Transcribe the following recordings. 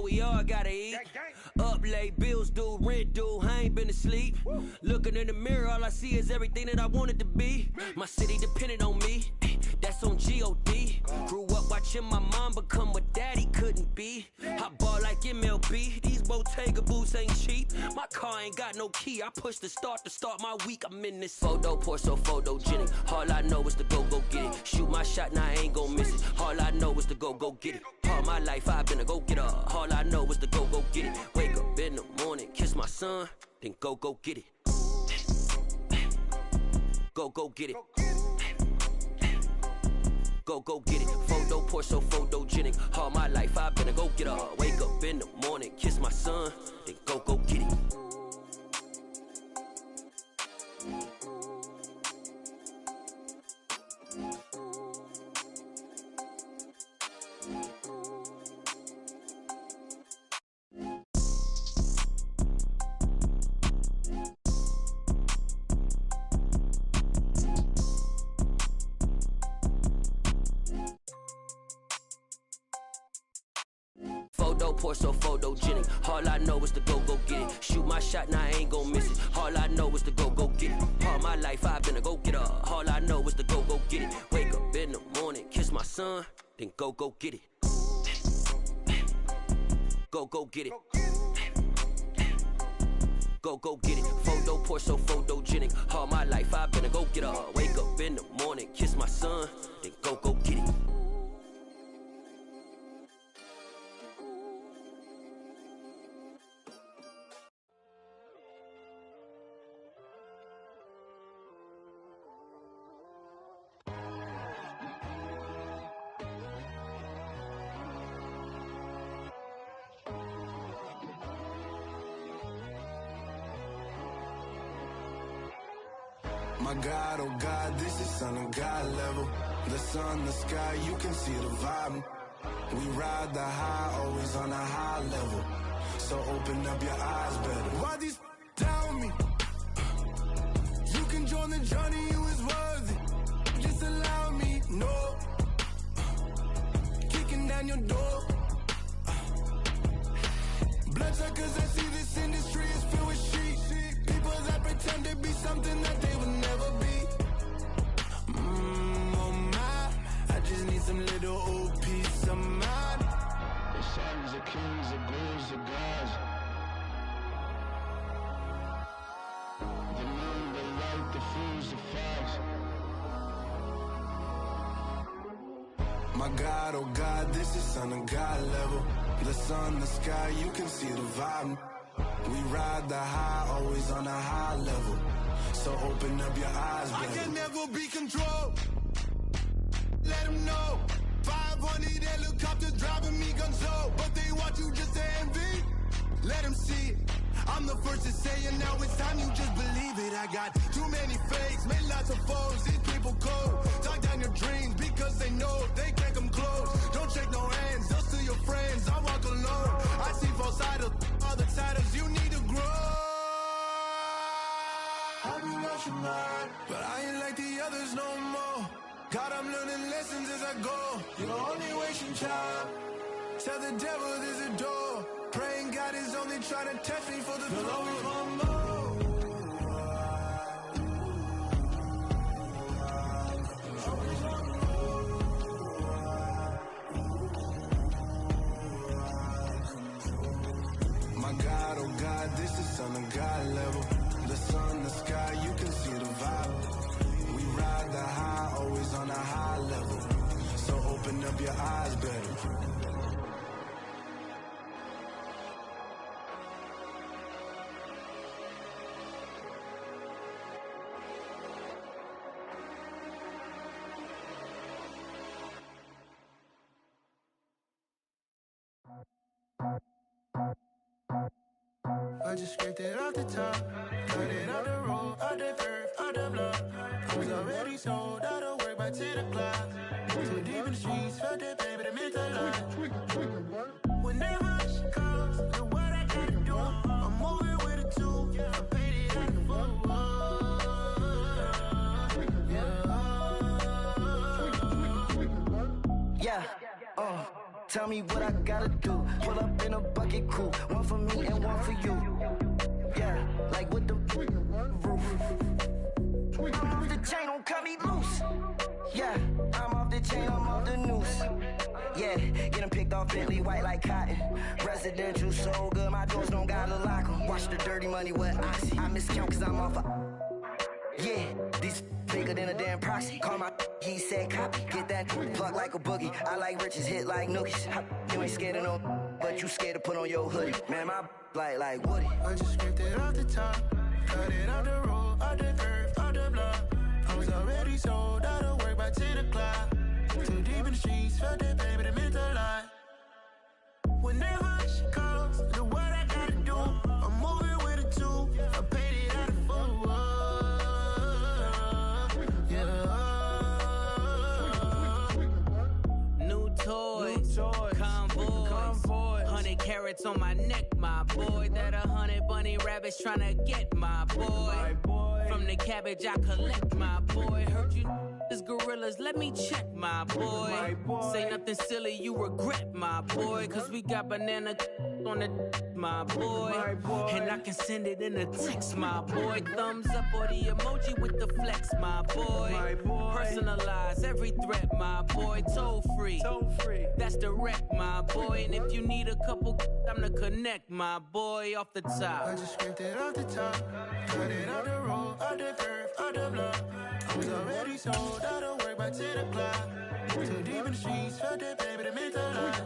know we all gotta eat. Up late, bills due, rent due, I ain't been asleep. Looking in the mirror, all I see is everything that I wanted to be. My city depended on me, that's on G.O.D. Grew up watching my mom become what daddy couldn't be. I ball like MLB, these Bottega boots ain't cheap. My car ain't got no key, I push the start to start my week. I'm in this photo, pour so photogenic. All I know is to go get it. Shoot my shot, now I ain't gon' miss it. All I know is to go get it. All my life I've been a go-getter. All I know is to go get it. Wake up in the morning, kiss my son, then go get it. Go get it. Go get it. Photo, pour so photogenic. All my life I've been a go-getter. Wake up in the morning, kiss my son, then go get it. Photo, pour so photogenic. All I know is to go get it. Shoot my shot, now I ain't gon' miss it. All I know is to go get it. All my life I've been a go-getter. All I know is to go get it. Wake up in the morning, kiss my son, then go get it. Go get it. Go get it. Photo, pour so photogenic. All my life I've been a go-getter. Wake up in the morning, kiss my son, then go get it. My God, oh God, this is Son of God level. The sun, the sky, you can see the vibe. We ride the high, always on a high level. So open up your eyes better. Why these tell me? You can join the journey, you is worthy. Just allow me, no. Kicking down your door. Bloodsuckers, I see this industry is filled with sheep. People that pretend to be something that they will never be. Oh my, I just need some little old peace of mind. The sons of kings, the ghouls, the gods. The moon, the light, the fools, the facts. My God, oh God, this is Son of God level. The sun, the sky, you can see the vibe. We ride the high, always on a high level. So open up your eyes, baby. I can never be controlled. Let them know. 500 helicopters driving me gonzo. But they want you just to envy. Let them see it. I'm the first to say it, now it's time you just believe it. I got too many fakes, made lots of foes. These people cold. Talk down your dreams because they know they can't come close. Don't shake no hands, those to your friends. I walk alone. I see false idols, other titles. You need to grow. Have you lost your mind? But I ain't like the others no more. God, I'm learning lessons as I go. You're only wasting time. Tell the devil there's a door. Praying God is only trying to test me for the glory of more. My God, oh God, this is Son of God level. The sun, the sky, you can see the vibe. We ride the high, always on a high level. So open up your eyes, baby. I just scraped it off the top, cut it out the road, out the earth, out the blood. I was already sold out of work by 10 o'clock. Too deep in the streets, felt that pain, but it meant a lot. When that rush comes, and what I gotta do, I'm moving with a two. I paid it out the road. Tell me what I gotta do. Pull up in a bucket crew. One for me and one for you. Yeah, like with the roof. I'm off the chain, don't cut me loose. Yeah, I'm off the chain, I'm off the noose. Yeah, getting picked off Bentley white like cotton. Residential so good, my doors don't gotta lock 'em. Watch the dirty money with oxy. I miscount cause I'm off yeah, these bigger than a damn proxy. Call my he said copy. Get that plug like a boogie. I like riches, hit like nookies. You ain't scared of no, but you scared to put on your hoodie. Man, my like Woody. I just scraped it off the top. Cut it off the road, off the curve, off the block. I was already sold out of work by 10 o'clock. Too deep in the streets, felt that baby, that meant a lot. Whenever she calls, do what I gotta do. I'm moving with a two. I paid it out of full. Yeah. New toys, convoys, 100 carats on my neck, my boy. That 100 bunny rabbits tryna get my boy. From the cabbage I collect, my boy. Heard you is gorillas, let me check, my boy. Say nothing silly, you regret, my boy. Cause we got banana on the my boy. And I can send it in a text, my boy. Thumbs up or the emoji with the flex, my boy. Personalize every threat, my boy. Toll free, that's direct, my boy. And if you need a couple, I'm the connect, my boy. Off the top, I just scraped it off the top. Cut it off the road, off the curve, off the block. I was already sold out of work by 10 o'clock. Too deep in the streets, felt that baby, that meant a lot.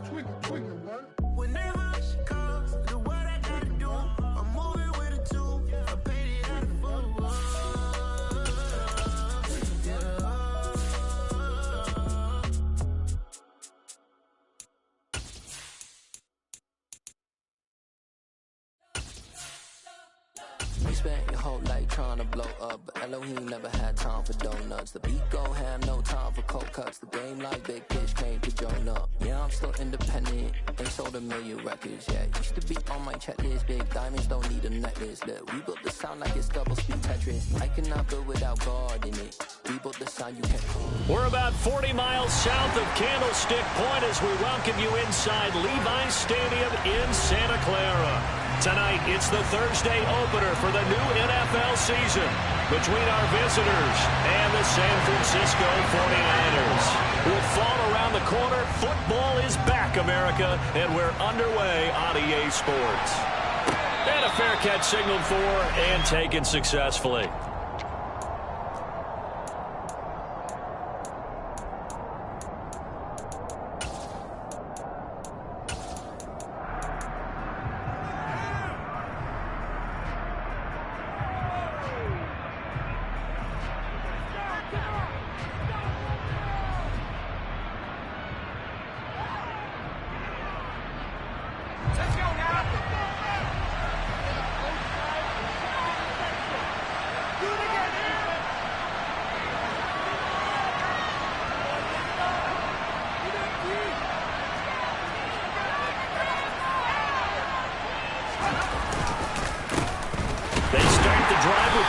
Whenever she calls, do what I gotta do. I'm moving with a two. I paid it out of full. You spent your whole life trying to blow up, but Elohim never had time for donuts. The beat gon' have no time for cold cuts. The game like Big Fish came to join up. Yeah, I'm still independent. They sold 1 million records. Yeah, used to be on my checklist. Big diamonds don't need a necklace. Look, we built the sound like it's double speed Tetris. I cannot build without God in it. We built the sound you can't. We're about 40 miles south of Candlestick Point as we welcome you inside Levi's Stadium in Santa Clara. Tonight, it's the Thursday opener for the new NFL season between our visitors and the San Francisco 49ers. With fall around the corner, football is back, America, and we're underway on EA Sports. And a fair catch signaled for and taken successfully.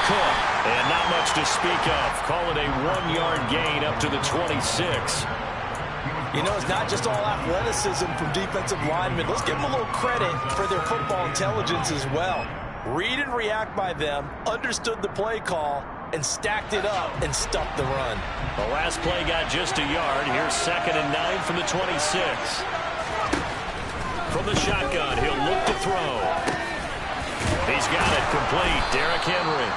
And not much to speak of. Call it a 1-yard gain up to the 26. You know, it's not just all athleticism from defensive linemen. Let's give them a little credit for their football intelligence as well. Read and react by them, understood the play call, and stacked it up and stuffed the run. The last play got just a yard. Here's 2nd and 9 from the 26. From the shotgun, he'll look to throw. He's got it complete. Derrick Henry.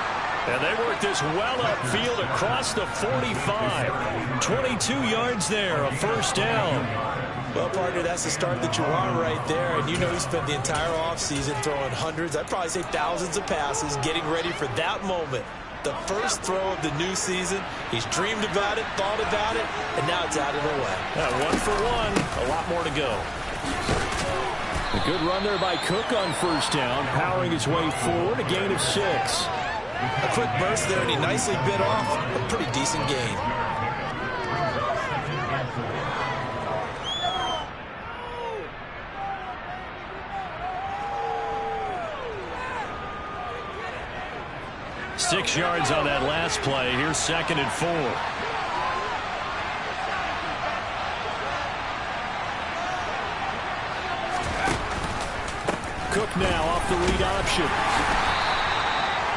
And they work this well upfield across the 45. 22 yards there, a first down. Well, partner, that's the start that you want right there. And you know he spent the entire offseason throwing hundreds, I'd probably say thousands of passes, getting ready for that moment. The first throw of the new season. He's dreamed about it, thought about it, and now it's out of the way. 1 for 1, a lot more to go. A good run there by Cook on first down, powering his way forward, a gain of 6. A quick burst there, and he nicely bit off a pretty decent gain. Six yards on that last play. Here's 2nd and 4. Cook now off the read option.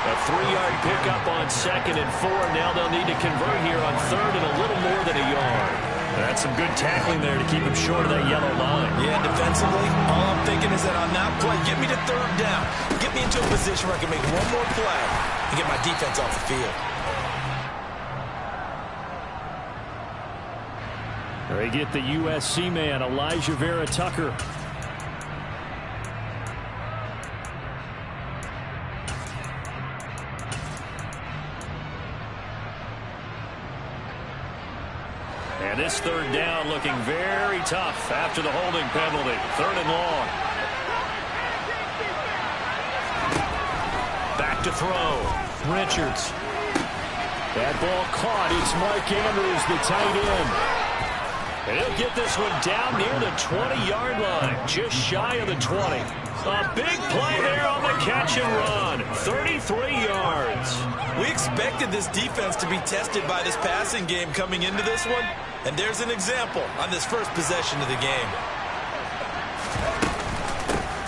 A 3-yard pickup on 2nd and 4. Now they'll need to convert here on 3rd and a little more than a yard. That's some good tackling there to keep him short of that yellow line. Yeah, defensively, all I'm thinking is that on that play, get me to 3rd down. Get me into a position where I can make one more play and get my defense off the field. They get the USC man, Elijah Vera Tucker. And this 3rd down looking very tough after the holding penalty. 3rd and long. Back to throw. Richards. That ball caught. It's Mark Andrews, the tight end. And he'll get this one down near the 20-yard line, just shy of the 20. A big play there on the catch and run. 33 yards. We expected this defense to be tested by this passing game coming into this one. And there's an example on this first possession of the game.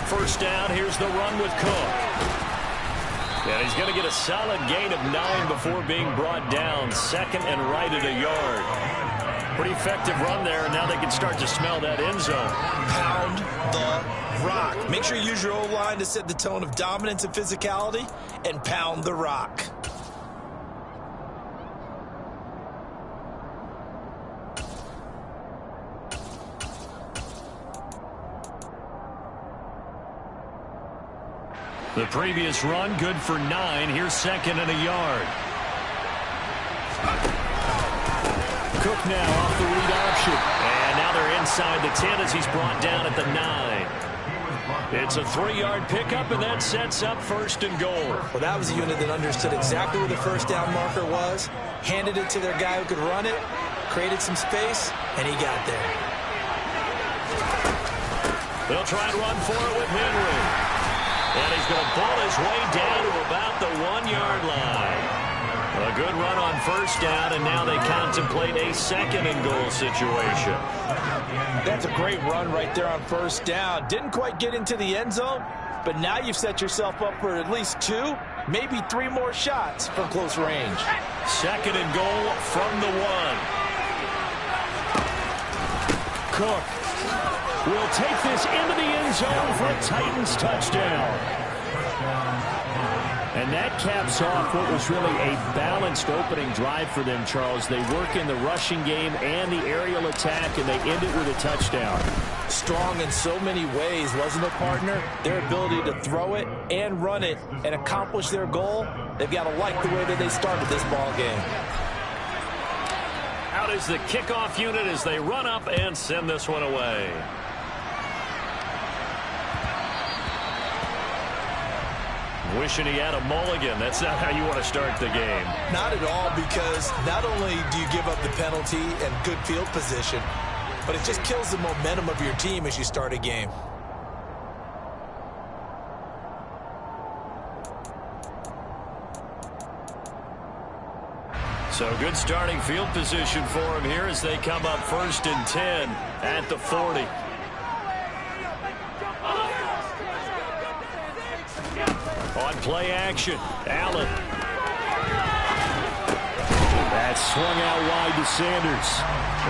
First down, here's the run with Cook. And he's going to get a solid gain of 9 before being brought down. 2nd and right at a yard. Pretty effective run there, and now they can start to smell that end zone. Pound the rock. Make sure you use your O-line to set the tone of dominance and physicality, and pound the rock. The previous run, good for 9. Here's 2nd and a yard. Cook now off the read option. And now they're inside the 10 as he's brought down at the 9. It's a 3-yard pickup, and that sets up 1st and goal. Well, that was a unit that understood exactly where the first down marker was, handed it to their guy who could run it, created some space, and he got there. They'll try and run for it with Henry. And he's going to ball his way down to about the 1-yard line. A good run on first down, and now they contemplate a 2nd and goal situation. That's a great run right there on first down. Didn't quite get into the end zone, but now you've set yourself up for at least 2, maybe 3 more shots from close range. 2nd and goal from the 1. Cook will take this into the end zone for a Titans touchdown. And that caps off what was really a balanced opening drive for them, Charles. They work in the rushing game and the aerial attack, and they end it with a touchdown. Strong in so many ways, wasn't it, partner? Their ability to throw it and run it and accomplish their goal, they've got to like the way that they started this ball game. Out is the kickoff unit as they run up and send this one away. Wishing he had a mulligan. That's not how you want to start the game. Not at all, because not only do you give up the penalty and good field position, but it just kills the momentum of your team as you start a game. So good starting field position for him here as they come up 1st and 10 at the 40. On play action, Allen. That swung out wide to Sanders.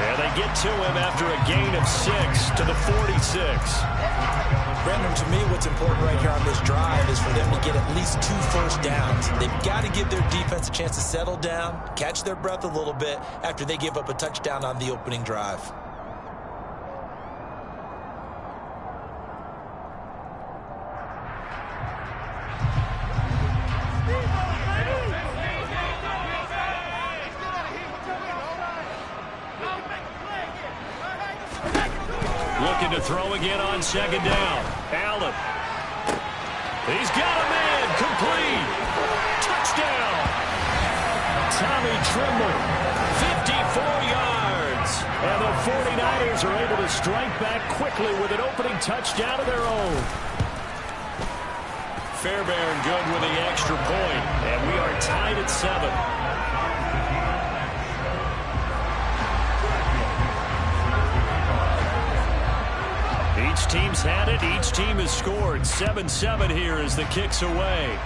And they get to him after a gain of 6 to the 46. Brandon, to me, what's important right here on this drive is for them to get at least 2 first downs. They've got to give their defense a chance to settle down, catch their breath a little bit after they give up a touchdown on the opening drive. Looking to throw again on 2nd down. Allen. He's got a man. Complete. Touchdown. Tommy Tremble. 54 yards. And the 49ers are able to strike back quickly with an opening touchdown of their own. Fairbairn good with the extra point. And we are tied at 7. Each teams had it. Each team has scored. 7-7 here as the kick's away.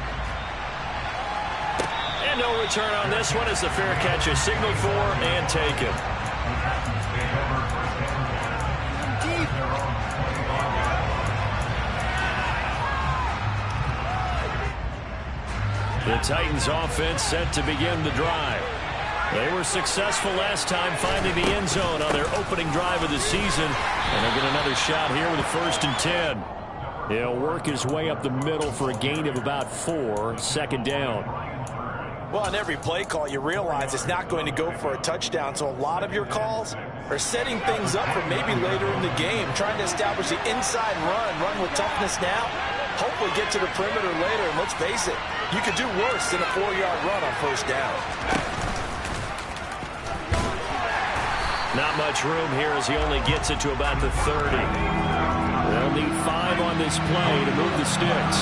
And no return on this one as the fair catch is signaled for and taken. The Titans offense set to begin the drive. They were successful last time finding the end zone on their opening drive of the season. And they'll get another shot here with a 1st and 10. He'll work his way up the middle for a gain of about 4, 2nd down. Well, on every play call, you realize it's not going to go for a touchdown. So a lot of your calls are setting things up for maybe later in the game, trying to establish the inside run with toughness now, hopefully get to the perimeter later. And let's face it, you could do worse than a 4-yard run on 1st down. Not much room here as he only gets it to about the 30. They'll need 5 on this play to move the sticks.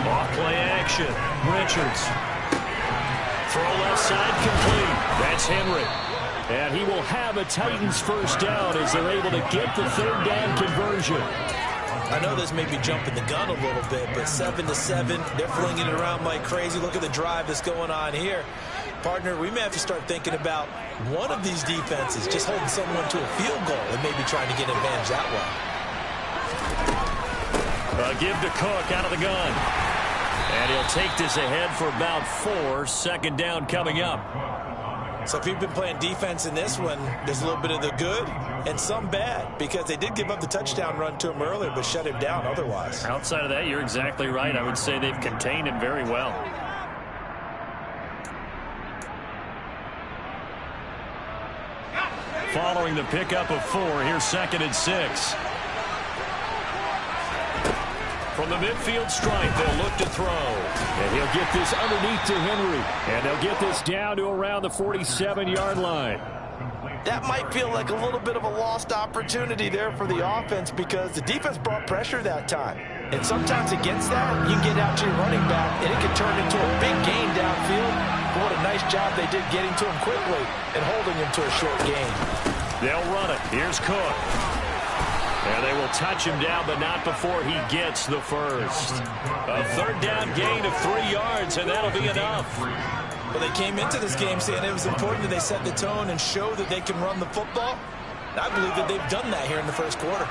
Off play action. Richards. Throw left side complete. That's Henry. And he will have a Titans 1st down as they're able to get the 3rd down conversion. I know this may be jumping the gun a little bit, but 7-7, they're flinging it around like crazy. Look at the drive that's going on here. Partner, we may have to start thinking about one of these defenses just holding someone to a field goal and maybe trying to get an advantage that way. Give to Cook out of the gun. And he'll take this ahead for about 4, 2nd down coming up. So if you've been playing defense in this one, there's a little bit of the good and some bad, because they did give up the touchdown run to him earlier but shut him down otherwise. Outside of that, you're exactly right. I would say they've contained him very well. Following the pickup of 4, here's 2nd and 6. From the midfield stripe, they'll look to throw. And he'll get this underneath to Henry. And they'll get this down to around the 47-yard line. That might feel like a little bit of a lost opportunity there for the offense, because the defense brought pressure that time. And sometimes against that, you can get out to your running back, and it can turn into a big gain downfield. But what a nice job they did getting to him quickly and holding him to a short gain. They'll run it. Here's Cook. And they will touch him down, but not before he gets the 1st. A 3rd down gain of 3 yards, and that'll be enough. Well, they came into this game saying it was important that they set the tone and show that they can run the football. And I believe that they've done that here in the 1st quarter.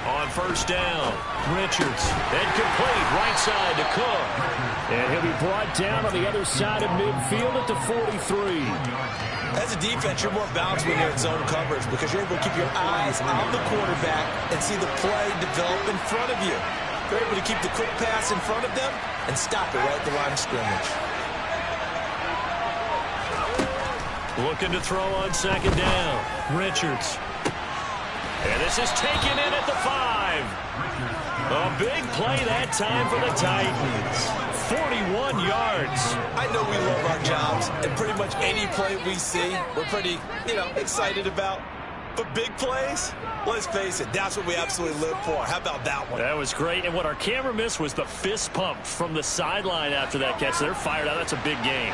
On 1st down, Richards. And complete right side to Cook. And he'll be brought down on the other side of midfield at the 43. As a defense, you're more balanced when you're in zone coverage, because you're able to keep your eyes on the quarterback and see the play develop in front of you. You're able to keep the quick pass in front of them and stop it right at the line of scrimmage. Looking to throw on 2nd down. Richards. And this is taken in at the 5. A big play that time for the Titans. 41 yards. I know we love our jobs, and pretty much any play we see, we're pretty, excited about. But big plays, let's face it, that's what we absolutely live for. How about that one? That was great. And what our camera missed was the fist pump from the sideline after that catch. They're fired out. That's a big game.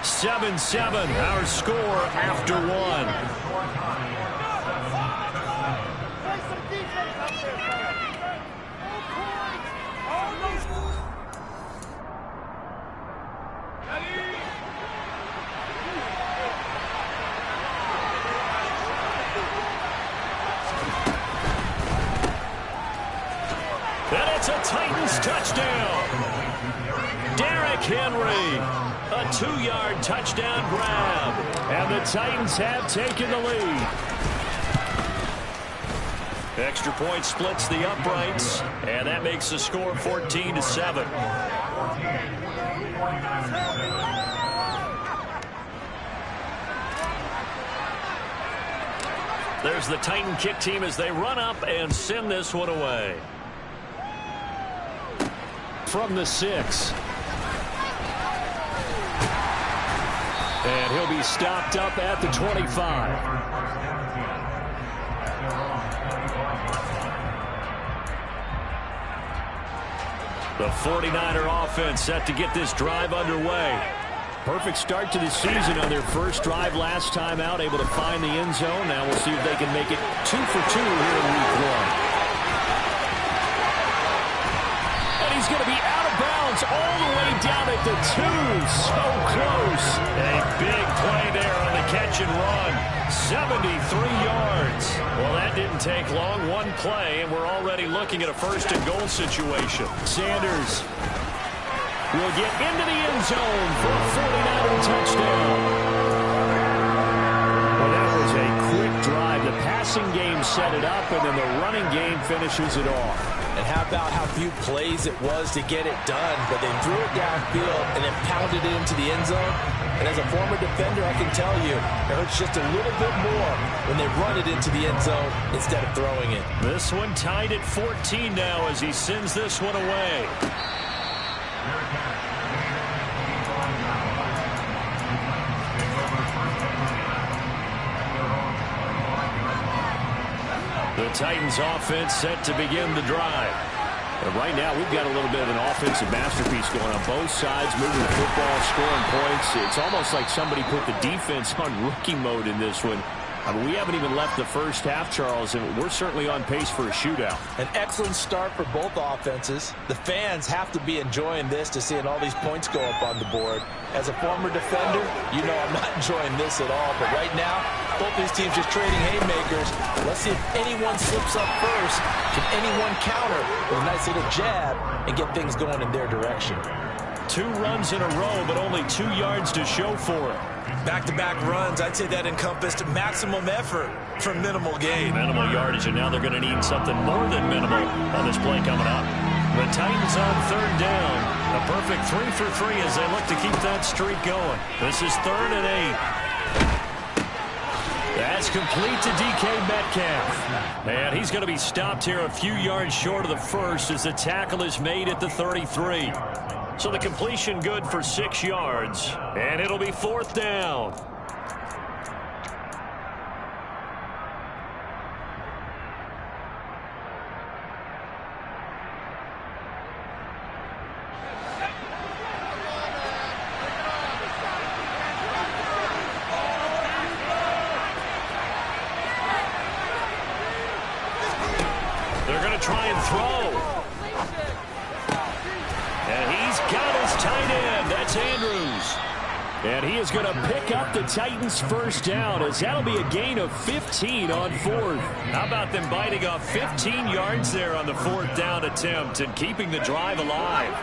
7-7, our score after 1. And it's a Titans touchdown. Derrick Henry, a 2-yard touchdown grab. And the Titans have taken the lead. Extra point splits the uprights, and that makes the score 14-7. There's the Titan kick team as they run up and send this one away. From the 6. And he'll be stopped up at the 25. The 49er offense set to get this drive underway. Perfect start to the season on their first drive last time out, able to find the end zone. Now we'll see if they can make it 2 for 2 here in week 1. And he's going to be out of bounds all the way down at the 2. So close. A big play there on the catch and run. 73 yards. Well, that didn't take long. One play, and we're already looking at a first and goal situation. Sanders will get into the end zone for a 49er touchdown. Well, that was a quick drive. The passing game set it up, and then the running game finishes it off. And how about how few plays it was to get it done, but they threw it downfield and then pounded it into the end zone. And as a former defender, I can tell you, it hurts just a little bit more when they run it into the end zone instead of throwing it. This one tied at 14 now as he sends this one away. The Titans offense set to begin the drive. And right now, we've got a little bit of an offensive masterpiece going on both sides, moving the football, scoring points. It's almost like somebody put the defense on rookie mode in this one. I mean, we haven't even left the first half, Charles, and we're certainly on pace for a shootout. An excellent start for both offenses. The fans have to be enjoying this to seeing all these points go up on the board. As a former defender, you know I'm not enjoying this at all. But right now, both these teams just trading haymakers. Let's see if anyone slips up first. Can anyone counter with a nice little jab and get things going in their direction? 2 runs in a row, but only 2 yards to show for it. Back-to-back runs, I'd say that encompassed maximum effort for minimal gain. Minimal yardage, and now they're going to need something more than minimal on this play coming up. The Titans on 3rd down. A perfect 3 for 3 as they look to keep that streak going. This is 3rd and 8. That's complete to DK Metcalf. And he's going to be stopped here a few yards short of the first as the tackle is made at the 33. So the completion good for 6 yards, and it'll be 4th down. They're going to try and throw. And he's got his tight end. That's Andrews. And he is going to pick up the Titans' first down as that'll be a gain of 15 on 4th. How about them biting off 15 yards there on the 4th down attempt and keeping the drive alive?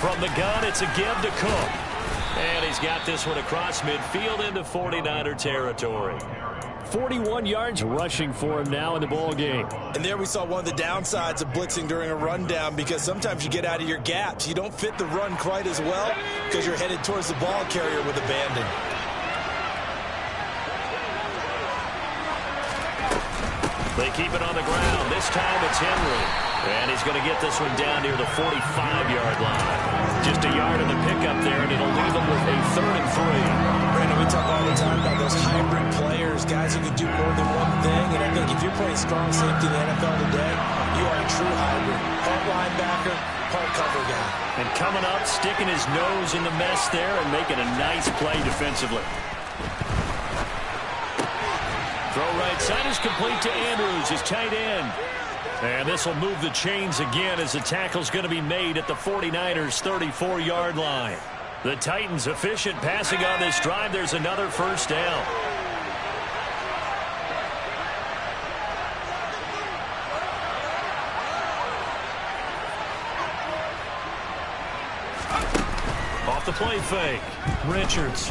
From the gun, it's a give to Cook. And he's got this one across midfield into 49er territory. 41 yards rushing for him now in the ball game. And there we saw one of the downsides of blitzing during a rundown, because sometimes you get out of your gaps. You don't fit the run quite as well because you're headed towards the ball carrier with abandon. They keep it on the ground. This time it's Henry. And he's going to get this one down near the 45-yard line. Just a yard in the pickup there, and it'll leave him with a 3rd and 3. Brandon, we talk all the time about those hybrid players, guys who can do more than one thing. And I think if you're playing strong safety in the NFL today, you are a true hybrid. Part linebacker, part cover guy. And coming up, sticking his nose in the mess there and making a nice play defensively. Throw right side is complete to Andrews, his tight end. And this will move the chains again as the tackle's going to be made at the 49ers' 34-yard line. The Titans efficient passing on this drive. There's another first down. Off the play fake. Richards.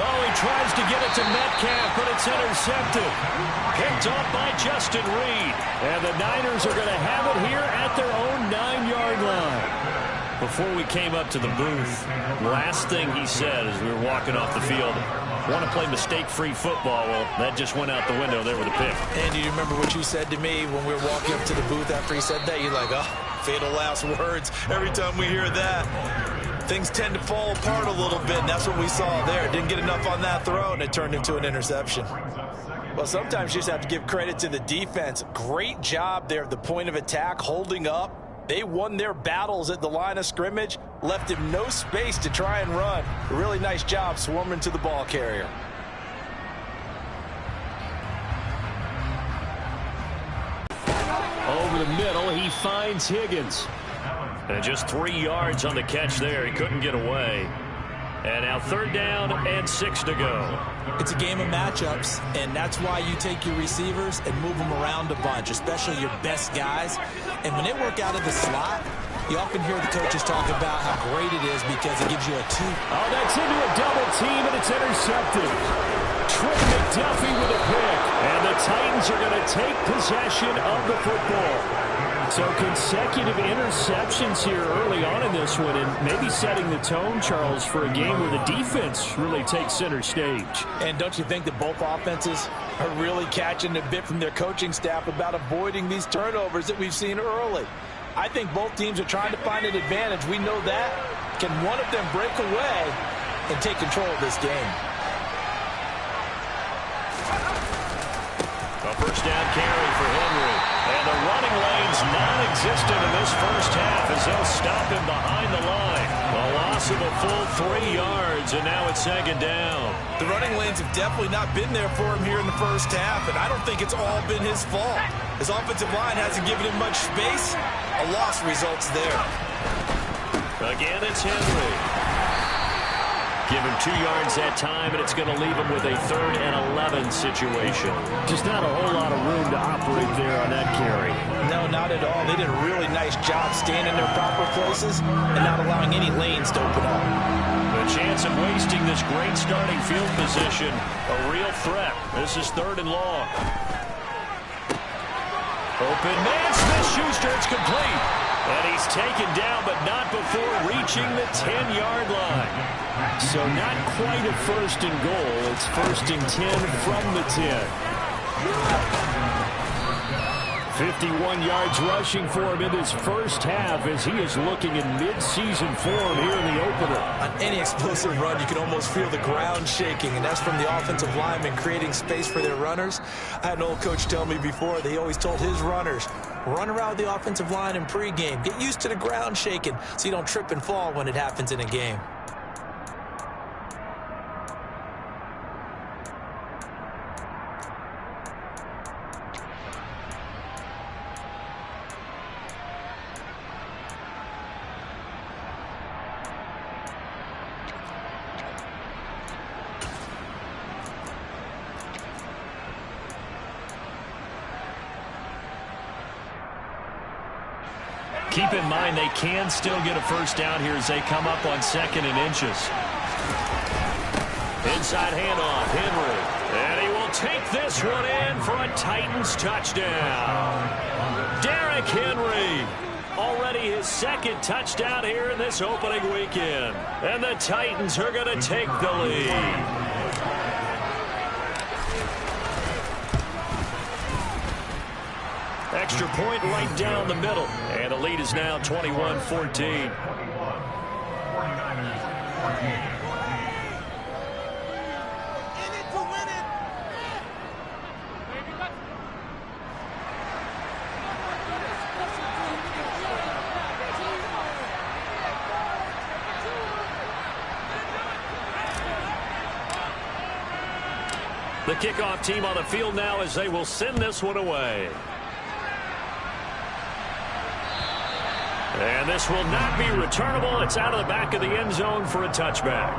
Oh, he tries to get it to Metcalf, but it's intercepted. Picked off by Justin Reed. And the Niners are going to have it here at their own 9-yard line. Before we came up to the booth, last thing he said as we were walking off the field, want to play mistake-free football. Well, that just went out the window there with a pick. And do you remember what you said to me when we were walking up to the booth after he said that? You're like, oh, fatal last words. Every time we hear that, things tend to fall apart a little bit, and that's what we saw there. Didn't get enough on that throw, and it turned into an interception. Well, sometimes you just have to give credit to the defense. Great job there at the point of attack, holding up. They won their battles at the line of scrimmage, left him no space to try and run. A really nice job swarming to the ball carrier. Over the middle, he finds Higgins. And just 3 yards on the catch there. He couldn't get away. And now 3rd down and 6 to go. It's a game of matchups, and that's why you take your receivers and move them around a bunch, especially your best guys. And when they work out of the slot, you often hear the coaches talk about how great it is because it gives you a 2. Oh, that's into a double team, and it's intercepted. Trent McDuffie with a pick. And the Titans are going to take possession of the football. So consecutive interceptions here early on in this one, and maybe setting the tone, Charles, for a game where the defense really takes center stage. And don't you think that both offenses are really catching a bit from their coaching staff about avoiding these turnovers that we've seen early? I think both teams are trying to find an advantage. We know that. Can one of them break away and take control of this game? A first down carry for Henry. And the running lane's non-existent in this first half as they'll stop him behind the line. A loss of a full 3 yards, and now it's 2nd down. The running lanes have definitely not been there for him here in the first half, and I don't think it's all been his fault. His offensive line hasn't given him much space. A loss results there. Again, it's Henry. Give him 2 yards that time, and it's going to leave him with a 3rd and 11 situation. Just not a whole lot of room to operate there on that carry. No, not at all. They did a really nice job staying in their proper places and not allowing any lanes to open up. The chance of wasting this great starting field position, a real threat. This is 3rd and long. Open man, Smith-Schuster, it's complete. And he's taken down, but not before reaching the 10-yard line. So not quite a 1st and goal. It's 1st and 10 from the 10. 51 yards rushing for him in this first half as he is looking in mid-season form here in the opener. On any explosive run, you can almost feel the ground shaking, and that's from the offensive linemen creating space for their runners. I had an old coach tell me before, they always told his runners, run around the offensive line in pregame. Get used to the ground shaking so you don't trip and fall when it happens in a game. Keep in mind they can still get a first down here as they come up on 2nd and inches. Inside handoff, Henry. And he will take this one in for a Titans touchdown. Derrick Henry. Already his 2nd touchdown here in this opening weekend. And the Titans are going to take the lead. Extra point right down the middle. And the lead is now 21-14. The kickoff team on the field now as they will send this one away. And this will not be returnable. It's out of the back of the end zone for a touchback.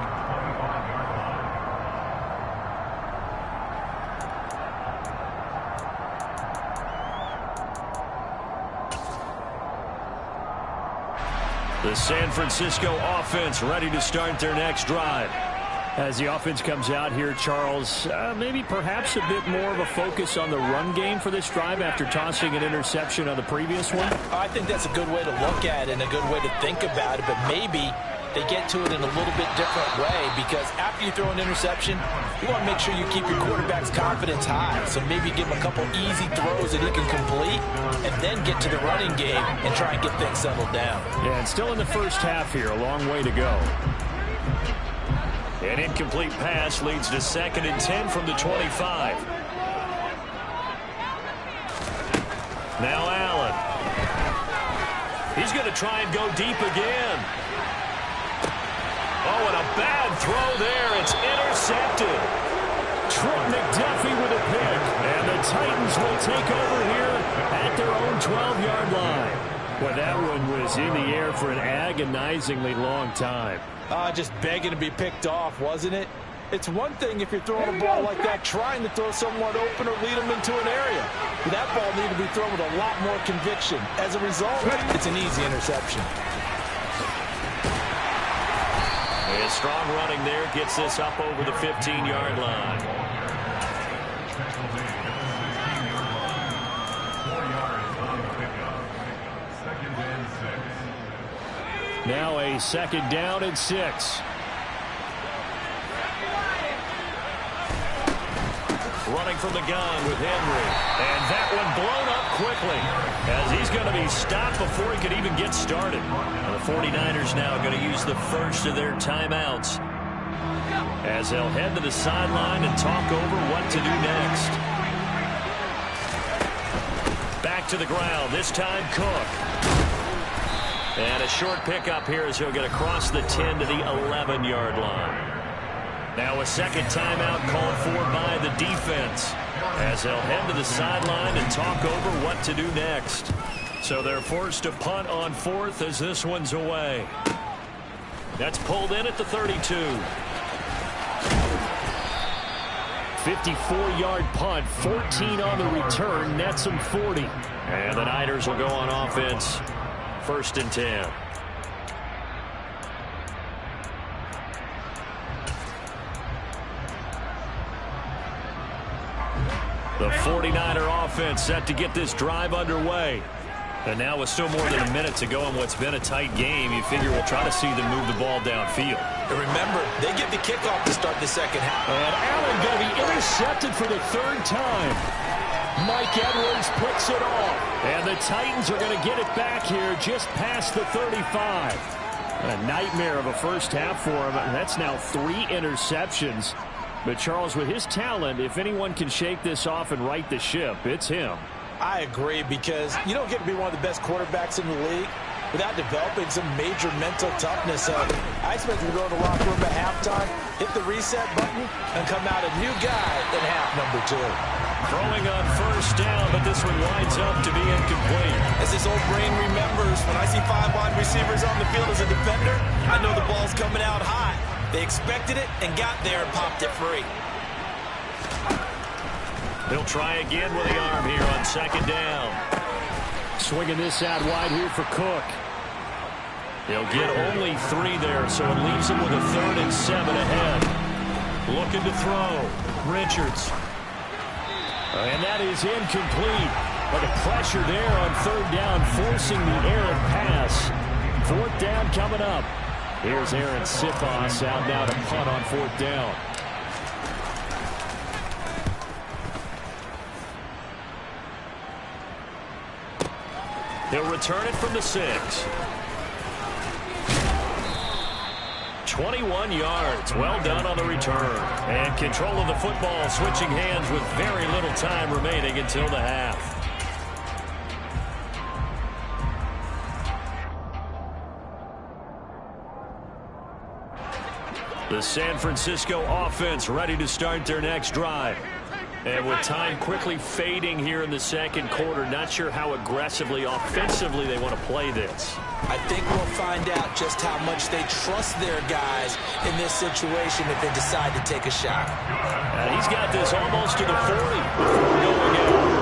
The San Francisco offense ready to start their next drive. As the offense comes out here, Charles, maybe perhaps a bit more of a focus on the run game for this drive after tossing an interception on the previous one? I think that's a good way to look at it and a good way to think about it, but maybe they get to it in a little bit different way because after you throw an interception, you want to make sure you keep your quarterback's confidence high. So maybe give him a couple easy throws that he can complete and then get to the running game and try and get things settled down. Yeah, and still in the first half here, a long way to go. An incomplete pass leads to 2nd and 10 from the 25. Now Allen. He's going to try and go deep again. Oh, and a bad throw there. It's intercepted. Trent McDuffie with a pick. And the Titans will take over here at their own 12-yard line. Well, that one was in the air for an agonizingly long time. Just begging to be picked off, wasn't it? It's one thing if you're throwing a ball like that, trying to throw someone open or lead them into an area. But that ball needed to be thrown with a lot more conviction. As a result, it's an easy interception. A strong running there gets this up over the 15-yard line. Now a 2nd down and 6. Running from the gun with Henry. And that one blown up quickly as he's going to be stopped before he could even get started. And the 49ers now going to use the first of their timeouts as they'll head to the sideline and talk over what to do next. Back to the ground, this time Cook. And a short pickup here as he'll get across the 10 to the 11-yard line. Now a second timeout called for by the defense as they'll head to the sideline and talk over what to do next. So they're forced to punt on 4th as this one's away. That's pulled in at the 32. 54-yard punt, 14 on the return, nets them 40. And the Niners will go on offense, 1st and 10. The 49er offense set to get this drive underway. And now with still more than a minute to go in what's been a tight game, you figure we'll try to see them move the ball downfield. And remember, they get the kickoff to start the second half. And Allen going to be intercepted for the 3rd time. Mike Edwards picks it off. And the Titans are going to get it back here just past the 35. A nightmare of a first half for him. And that's now 3 interceptions. But, Charles, with his talent, if anyone can shake this off and right the ship, it's him. I agree, because you don't get to be one of the best quarterbacks in the league without developing some major mental toughness. I expect him to go in the locker room at halftime, hit the reset button, and come out a new guy in half number 2. Throwing on 1st down, but this one winds up to be incomplete. As this old brain remembers, when I see 5 wide receivers on the field as a defender, I know the ball's coming out high. They expected it and got there and popped it free. He'll try again with the arm here on 2nd down. Swinging this out wide here for Cook. He'll get only 3 there, so it leaves him with a 3rd and 7 ahead. Looking to throw. Richards. And that is incomplete. But the pressure there on 3rd down, forcing the errant pass. 4th down coming up. Here's Aaron Sipos out now to punt on 4th down. He'll return it from the 6. 21 yards. Well done on the return. And control of the football, switching hands with very little time remaining until the half. The San Francisco offense ready to start their next drive. And with time quickly fading here in the 2nd quarter, not sure how aggressively, offensively they want to play this. I think we'll find out just how much they trust their guys in this situation if they decide to take a shot. And he's got this almost to the 40 before going out.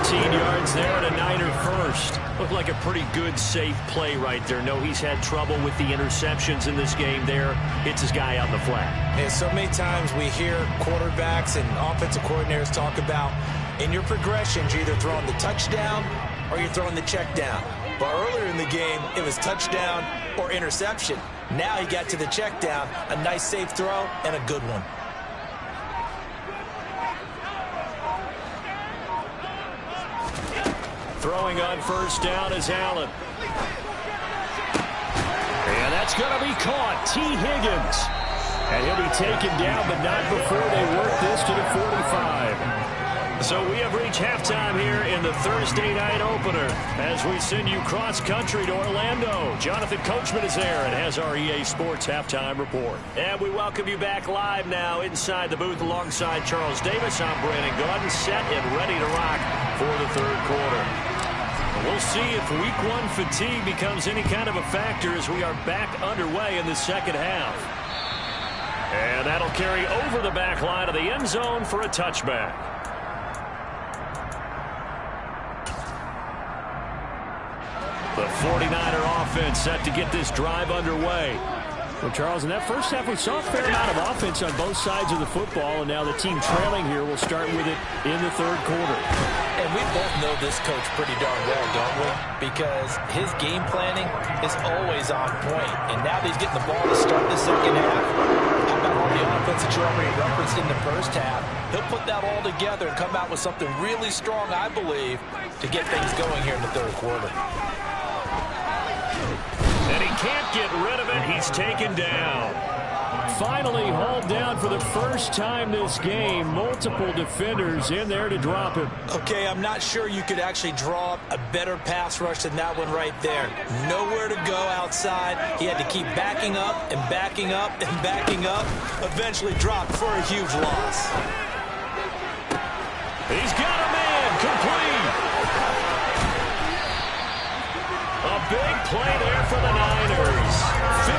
13 yards there and a Niner first. Looked like a pretty good, safe play right there. No, he's had trouble with the interceptions in this game there. Hits his guy out in the flat. And so many times we hear quarterbacks and offensive coordinators talk about in your progressions, you're either throwing the touchdown or you're throwing the check down. But earlier in the game, it was touchdown or interception. Now he got to the check down, a nice safe throw, and a good one. Throwing on 1st down is Allen. And that's going to be caught. T. Higgins. And he'll be taken down, but not before they work this to the 45. So we have reached halftime here in the Thursday night opener as we send you cross-country to Orlando. Jonathan Coachman is there and has our EA Sports halftime report. And we welcome you back live now inside the booth alongside Charles Davis. I'm Brandon Gaudin, set and ready to rock for the third quarter. We'll see if week one fatigue becomes any kind of a factor as we are back underway in the second half. And that'll carry over the back line of the end zone for a touchback. The 49er offense set to get this drive underway. Well, Charles, in that first half, we saw a fair amount of offense on both sides of the football, and now the team trailing here will start with it in the third quarter. And we both know this coach pretty darn well, don't we? Because his game planning is always on point. And now that he's getting the ball to start the second half, how about all the offense that you already referenced in the first half? He'll put that all together and come out with something really strong, I believe, to get things going here in the third quarter. And he can't get rid of it. He's taken down. Finally hauled down for the first time this game. Multiple defenders in there to drop him. Okay, I'm not sure you could actually draw up a better pass rush than that one right there. Nowhere to go outside. He had to keep backing up and backing up and backing up. Eventually dropped for a huge loss. He's got a man complete. A big play there for the Niners.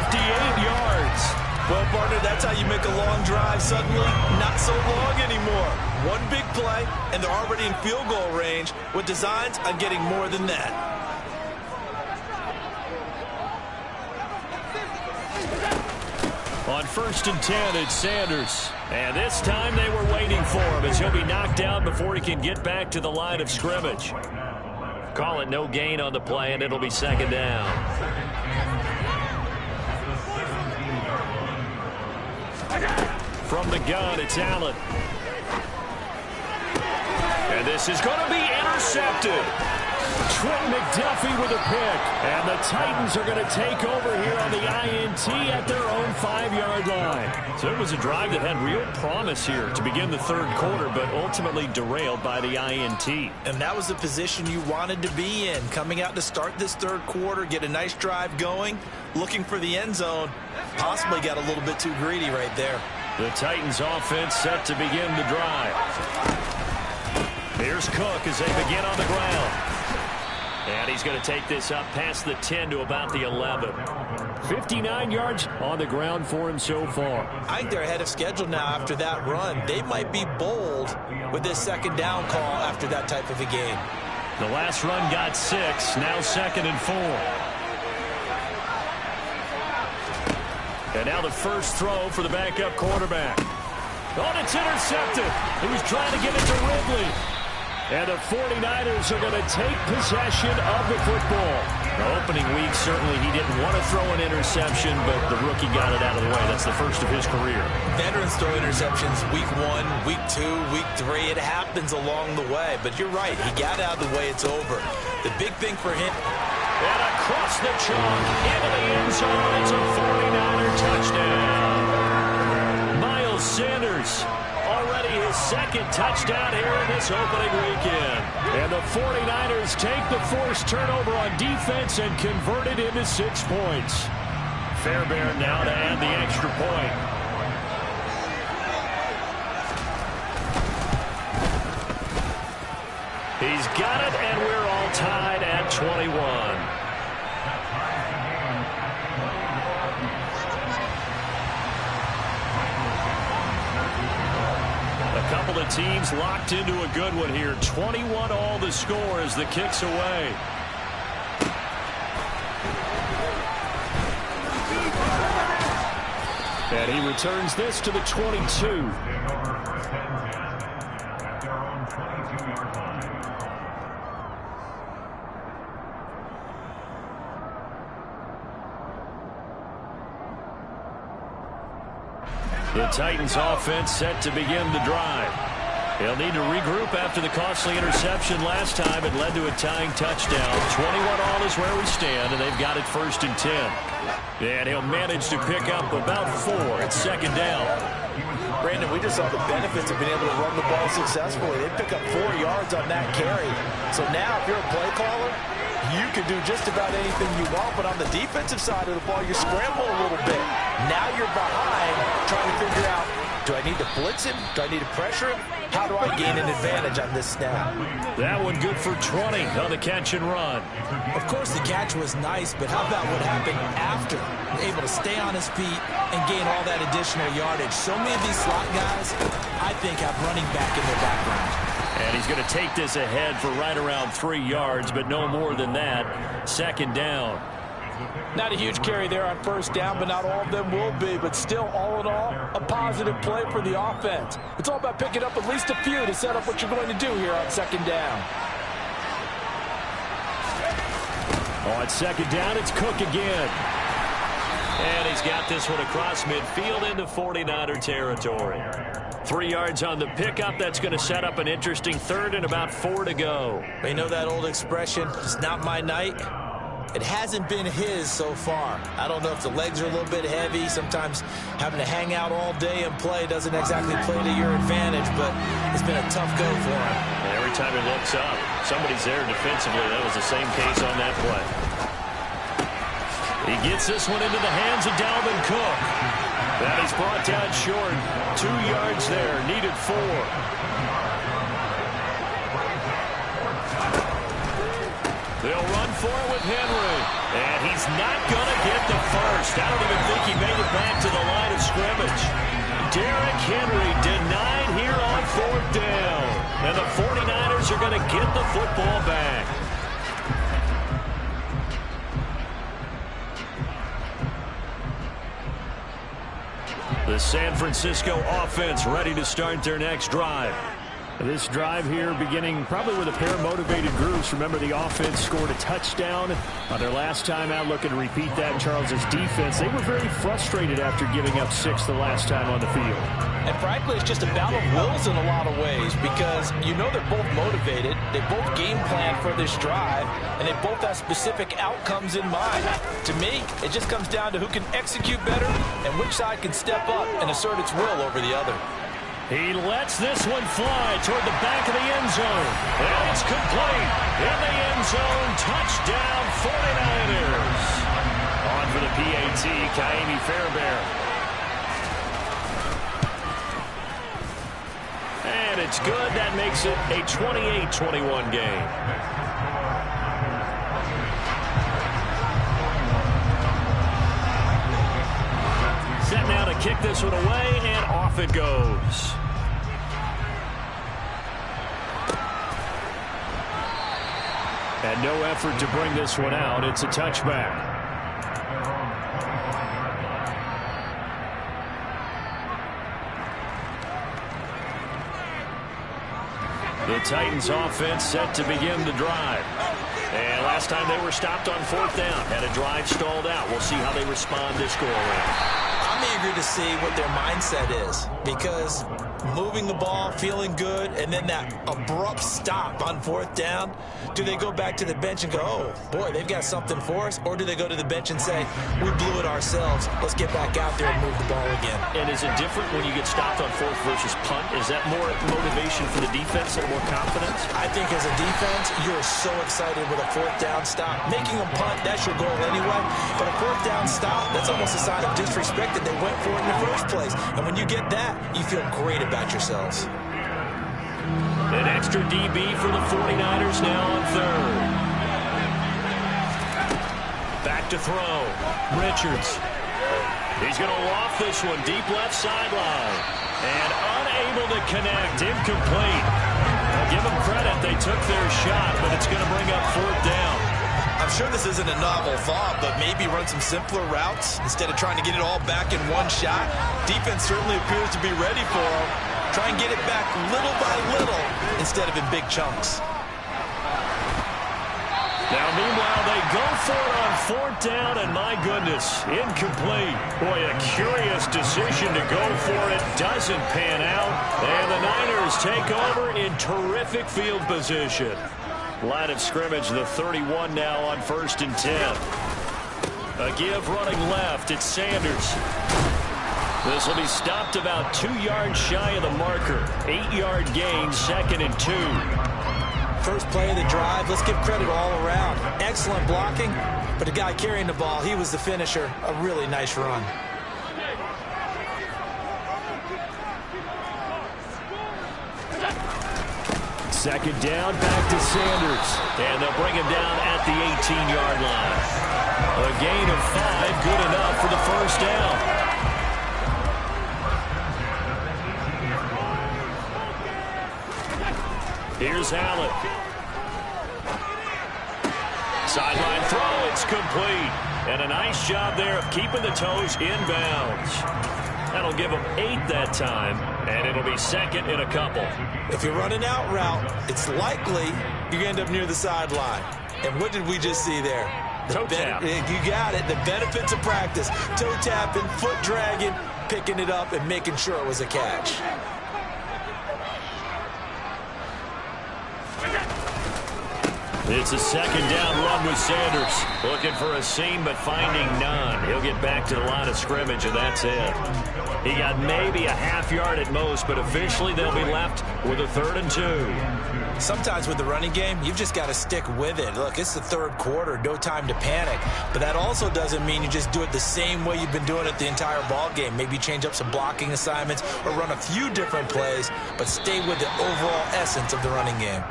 58 yards. Well, partner, that's how you make a long drive suddenly not so long anymore. One big play, and they're already in field goal range with designs on getting more than that. On 1st and 10, it's Sanders. And this time they were waiting for him as he'll be knocked down before he can get back to the line of scrimmage. Call it no gain on the play, and it'll be second down. From the gun, it's Allen. And this is going to be intercepted. Trent McDuffie with a pick. And the Titans are going to take over here on the INT at their own 5-yard line. So it was a drive that had real promise here to begin the third quarter, but ultimately derailed by the INT. And that was the position you wanted to be in. Coming out to start this third quarter, get a nice drive going, looking for the end zone. Possibly got a little bit too greedy right there. The Titans offense set to begin the drive. Here's Cook as they begin on the ground. And he's going to take this up past the 10 to about the 11. 59 yards on the ground for him so far. I think they're ahead of schedule now after that run. They might be bold with this second down call after that type of a game. The last run got 6, now 2nd and 4. And now the first throw for the backup quarterback. Oh, and it's intercepted. He was trying to get it to Ridley. And the 49ers are going to take possession of the football. The opening week, certainly he didn't want to throw an interception, but the rookie got it out of the way. That's the first of his career. Veterans throw interceptions week 1, week 2, week 3. It happens along the way. But you're right. He got out of the way. It's over. The big thing for him. And across the chalk into the end zone. It's a 49er touchdown. Miles Sanders. Already his second touchdown here in this opening weekend. And the 49ers take the forced turnover on defense and convert it into 6 points. Fairbairn now to add the extra point. He's got it, and we're all tied at 21. A couple of teams locked into a good one here. 21 all the score as the kick's away. And he returns this to the 22. The Titans offense set to begin the drive. They'll need to regroup after the costly interception last time. It led to a tying touchdown. 21 all is where we stand, and they've got it 1st and 10. And he'll manage to pick up about 4 at second down. Brandon, we just saw the benefits of being able to run the ball successfully. They pick up 4 yards on that carry. So now if you're a play caller, you can do just about anything you want, but on the defensive side of the ball, you scramble a little bit. Now you're behind trying to figure out, do I need to blitz him? Do I need to pressure him? How do I gain an advantage on this snap? That one good for 20 on the catch and run. Of course, the catch was nice, but how about what happened after? Able to stay on his feet and gain all that additional yardage. So many of these slot guys, I think, have running back in their background. And he's going to take this ahead for right around 3 yards, but no more than that. 2nd down. Not a huge carry there on 1st down, but not all of them will be. But still, all in all, a positive play for the offense. It's all about picking up at least a few to set up what you're going to do here on 2nd down. On 2nd down, it's Cook again. And he's got this one across midfield into 49er territory. 3 yards on the pickup. That's going to set up an interesting 3rd and about 4 to go. You know that old expression, it's not my night? It hasn't been his so far. I don't know if the legs are a little bit heavy. Sometimes having to hang out all day and play doesn't exactly play to your advantage, but it's been a tough go for him. And every time he looks up, somebody's there defensively. That was the same case on that play. He gets this one into the hands of Dalvin Cook. That is brought down short. 2 yards there, needed 4. They'll run for it with Henry. And he's not going to get the first. I don't even think he made it back to the line of scrimmage. Derrick Henry denied here on 4th down. And the 49ers are going to get the football back. The San Francisco offense ready to start their next drive. This drive here beginning probably with a pair of motivated groups. Remember, the offense scored a touchdown on their last time out. Looking to repeat that in Charles's defense. They were very frustrated after giving up 6 the last time on the field. And frankly, it's just a battle of wills in a lot of ways, because you know they're both motivated. They both game plan for this drive, and they both have specific outcomes in mind. To me, it just comes down to who can execute better and which side can step up and assert its will over the other. He lets this one fly toward the back of the end zone. And it's complete. In the end zone, touchdown 49ers. On for the PAT, Ka'imi Fairbairn. And it's good. That makes it a 28-21 game. Set now to kick this one away, and off it goes. And no effort to bring this one out. It's a touchback. The Titans offense set to begin the drive. And last time they were stopped on 4th down. Had a drive stalled out. We'll see how they respond this go-around. I'm eager to see what their mindset is, because moving the ball, feeling good, and then that abrupt stop on 4th down, do they go back to the bench and go, oh, boy, they've got something for us? Or do they go to the bench and say, we blew it ourselves, let's get back out there and move the ball again? And is it different when you get stopped on 4th versus punt? Is that more motivation for the defense and more confidence? I think as a defense, you're so excited with a 4th down stop. Making them punt, that's your goal anyway. But a 4th down stop, that's almost a sign of disrespect that they went for it in the first place. And when you get that, you feel great about yourselves. An extra DB for the 49ers now on 3rd. Back to throw. Richards. He's going to loft this one deep left sideline. And unable to connect. Incomplete. I'll give them credit. They took their shot, but it's going to bring up 4th down. I'm sure this isn't a novel thought, but maybe run some simpler routes instead of trying to get it all back in one shot. Defense certainly appears to be ready for them. Try and get it back little by little instead of in big chunks. Now, meanwhile, they go for it on 4th down, and my goodness, incomplete. Boy, a curious decision to go for it. Doesn't pan out, and the Niners take over in terrific field position. Line of scrimmage, the 31 now on 1st and 10. A give running left. It's Sanders. This will be stopped about 2 yards shy of the marker. 8-yard gain, 2nd and 2. First play of the drive, let's give credit all around. Excellent blocking, but the guy carrying the ball, he was the finisher. A really nice run. Second down, back to Sanders. And they'll bring him down at the 18-yard line. A gain of 5, good enough for the first down. Here's Allen. Sideline throw, it's complete. And a nice job there of keeping the toes inbounds. That'll give them 8 that time, and it'll be 2nd and a couple. If you're running out route, it's likely you end up near the sideline. And what did we just see there? Toe tap. You got it. The benefits of practice. Toe tapping, foot dragging, picking it up, and making sure it was a catch. It's a 2nd down run with Sanders. Looking for a seam, but finding none. He'll get back to the line of scrimmage, and that's it. He got maybe a half yard at most, but officially they'll be left with a 3rd and 2. Sometimes with the running game, you've just got to stick with it. Look, it's the 3rd quarter, no time to panic. But that also doesn't mean you just do it the same way you've been doing it the entire ball game. Maybe change up some blocking assignments or run a few different plays, but stay with the overall essence of the running game.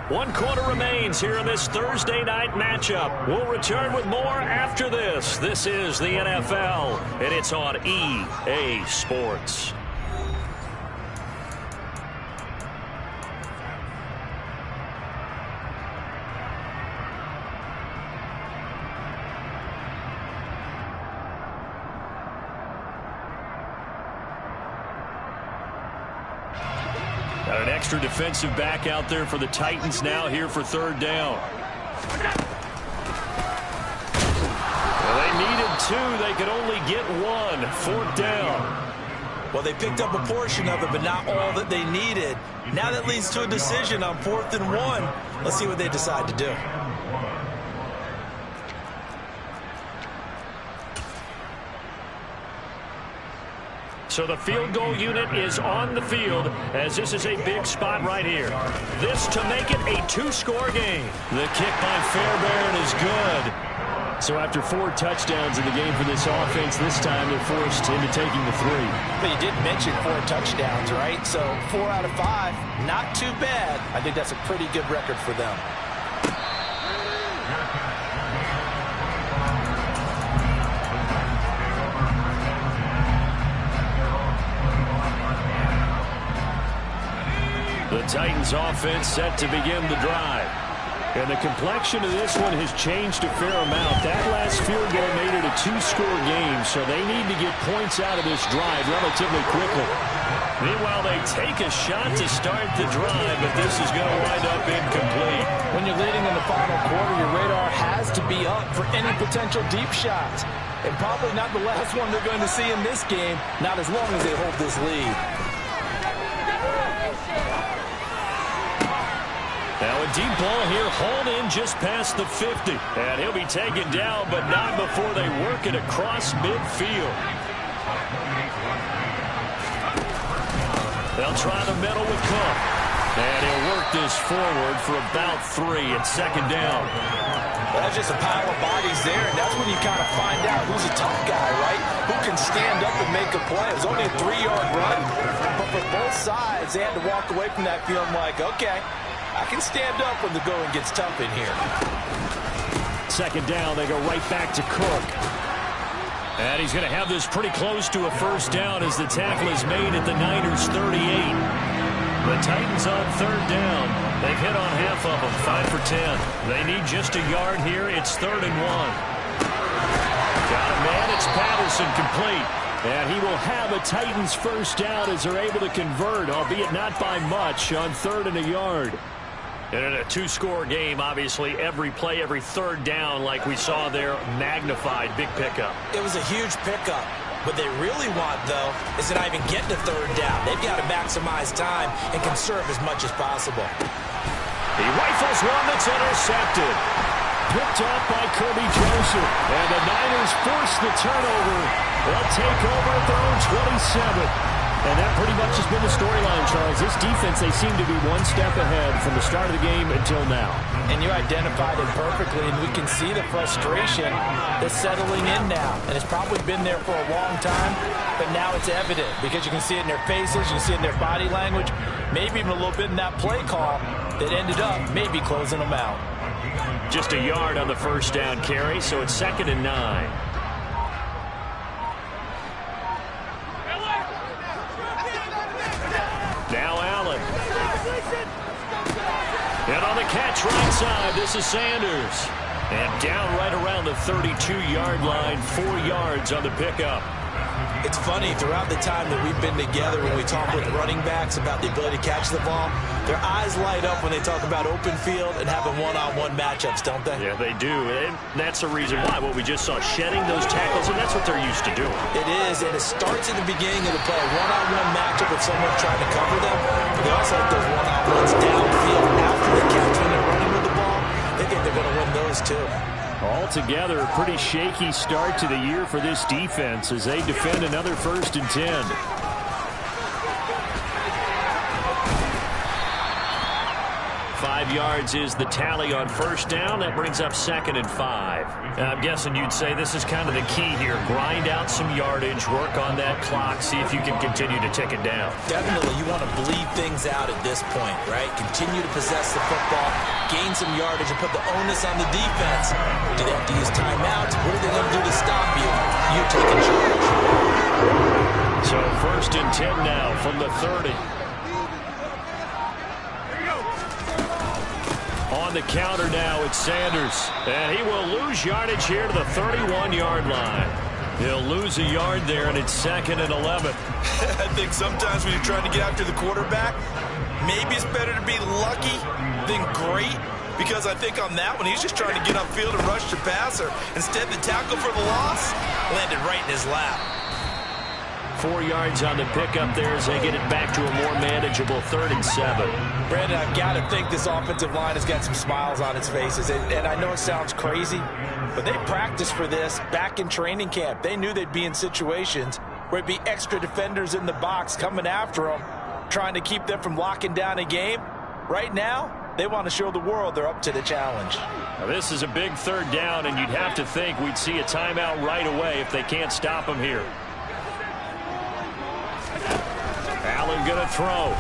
1 quarter remains here in this Thursday night matchup. We'll return with more after this. This is the NFL, and it's on EA Sports. Got an extra defensive back out there for the Titans now here for 3rd down. Well, they needed 2. They could only get 1. 4th down. Well, they picked up a portion of it, but not all that they needed. Now that leads to a decision on 4th and 1. Let's see what they decide to do. So the field goal unit is on the field as this is a big spot right here. This to make it a 2-score game. The kick by Fairbairn is good. So after 4 touchdowns in the game for this offense, this time they're forced into taking the 3. But you did mention 4 touchdowns, right? So 4 out of 5, not too bad. I think that's a pretty good record for them. The Titans offense set to begin the drive. And the complexion of this one has changed a fair amount. That last field goal made it a 2-score game, so they need to get points out of this drive relatively quickly. Meanwhile, they take a shot to start the drive, but this is going to wind up incomplete. When you're leading in the final quarter, your radar has to be up for any potential deep shots. And probably not the last one they're going to see in this game, not as long as they hold this lead. Now a deep ball here, hauled in just past the 50. And he'll be taken down, but not before they work it across midfield. They'll try the middle with Cook. And he'll work this forward for about 3 at 2nd down. Well, that's just a pile of bodies there, and that's when you kind of find out who's a tough guy, right? Who can stand up and make a play. It was only a 3-yard run, but for both sides, they had to walk away from that feeling like, okay, I can stand up when the going gets tough in here. 2nd down, they go right back to Cook. And he's going to have this pretty close to a first down as the tackle is made at the Niners' 38. The Titans on 3rd down. They've hit on half of them, 5 for 10. They need just a yard here. It's 3rd and 1. Got a man. It's Patterson complete. And he will have a Titans first down as they're able to convert, albeit not by much, on 3rd and a yard. And in a 2-score game, obviously, every play, every 3rd down, like we saw there, magnified. Big pickup. It was a huge pickup. What they really want, though, is to not even get to 3rd down. They've got to maximize time and conserve as much as possible. He rifles one that's intercepted. Picked up by Kirby Joseph. answer. And the Niners force the turnover. They'll take over at their own 27. And that pretty much has been the storyline, Charles. This defense, they seem to be one step ahead from the start of the game until now. And you identified it perfectly, and we can see the frustration that's settling in now. And it's probably been there for a long time, but now it's evident because you can see it in their faces, you can see it in their body language, maybe even a little bit in that play call that ended up maybe closing them out. Just a yard on the first down carry, so it's 2nd and 9. Now Allen. And on the catch right side, this is Sanders. And down right around the 32-yard line, 4 yards on the pickup. It's funny, throughout the time that we've been together, when we talk with running backs about the ability to catch the ball, their eyes light up when they talk about open field and having one-on-one matchups, don't they? Yeah, they do. And that's the reason why. Well, we just saw shedding those tackles, and that's what they're used to doing. It is, and it starts at the beginning of the play. One-on-one matchup with someone trying to cover them. But they also have those one-on-ones downfield after the catch when they're running with the ball. They think they're going to win those, too. Altogether, a pretty shaky start to the year for this defense as they defend another 1st and 10. 5 yards is the tally on first down. That brings up 2nd and 5. I'm guessing you'd say this is kind of the key here. Grind out some yardage, work on that clock, see if you can continue to tick it down. Definitely. You want to bleed things out at this point, right? Continue to possess the football, gain some yardage, and put the onus on the defense. Do they have to use timeouts? What are they going to do to stop you? You're taking charge. So 1st and 10 now from the 30. On the counter now, it's Sanders. And he will lose yardage here to the 31-yard line. He'll lose a yard there, and it's 2nd and 11. I think sometimes when you're trying to get after the quarterback, maybe it's better to be lucky than great. Because I think on that one, he's just trying to get upfield and rush the passer. Instead, the tackle for the loss landed right in his lap. 4 yards on the pickup there as they get it back to a more manageable 3rd and 7. Brandon, I've got to think this offensive line has got some smiles on its faces. And I know it sounds crazy, but they practiced for this back in training camp. They knew they'd be in situations where it'd be extra defenders in the box coming after them, trying to keep them from locking down a game. Right now, they want to show the world they're up to the challenge. Now, this is a big 3rd down, and you'd have to think we'd see a timeout right away if they can't stop them here. Allen going to throw.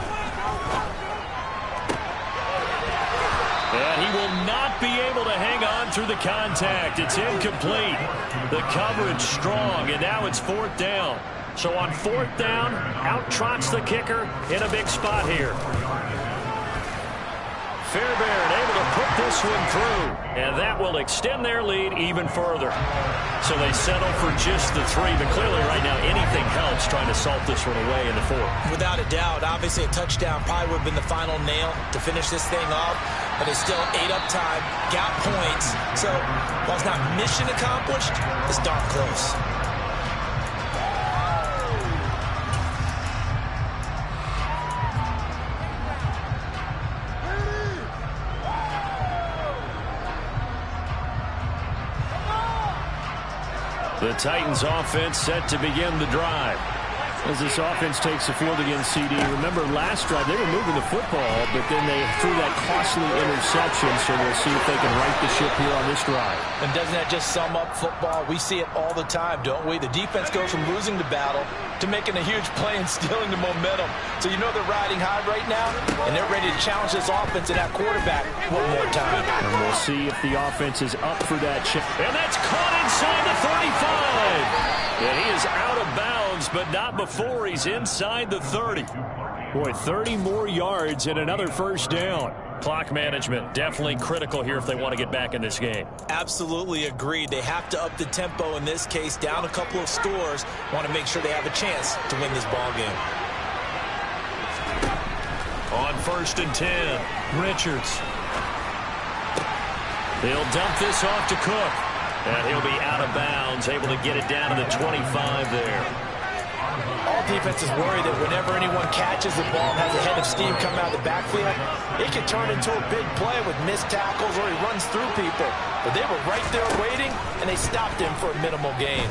And he will not be able to hang on through the contact. It's incomplete. The coverage strong, and now it's 4th down. So on 4th down, out trots the kicker in a big spot here. Fairbairn able to put this one through, and that will extend their lead even further. So they settle for just the 3, but clearly right now anything helps trying to salt this one away in the 4th. Without a doubt, obviously a touchdown probably would have been the final nail to finish this thing off, but they still ate up time, got points. So while it's not mission accomplished, it's darn close. The Titans offense set to begin the drive. As this offense takes the field against CD, remember last drive they were moving the football, but then they threw that costly interception, so we'll see if they can right the ship here on this drive. And doesn't that just sum up football? We see it all the time, don't we? The defense goes from losing the battle to making a huge play and stealing the momentum. So you know they're riding high right now, and they're ready to challenge this offense and that quarterback one more time. And we'll see if the offense is up for that chip. And that's caught inside the 35. And he is out of bounds, but not before he's inside the 30. Boy, 30 more yards and another 1st down. Clock management definitely critical here if they want to get back in this game. Absolutely agreed. They have to up the tempo in this case, down a couple of scores. Want to make sure they have a chance to win this ball game. On 1st and 10, Richards. They'll dump this off to Cook. And he'll be out of bounds, able to get it down to the 25 there. All defenses worry that whenever anyone catches the ball and has a head of steam come out of the backfield, it can turn into a big play with missed tackles or he runs through people. But they were right there waiting, and they stopped him for a minimal gain.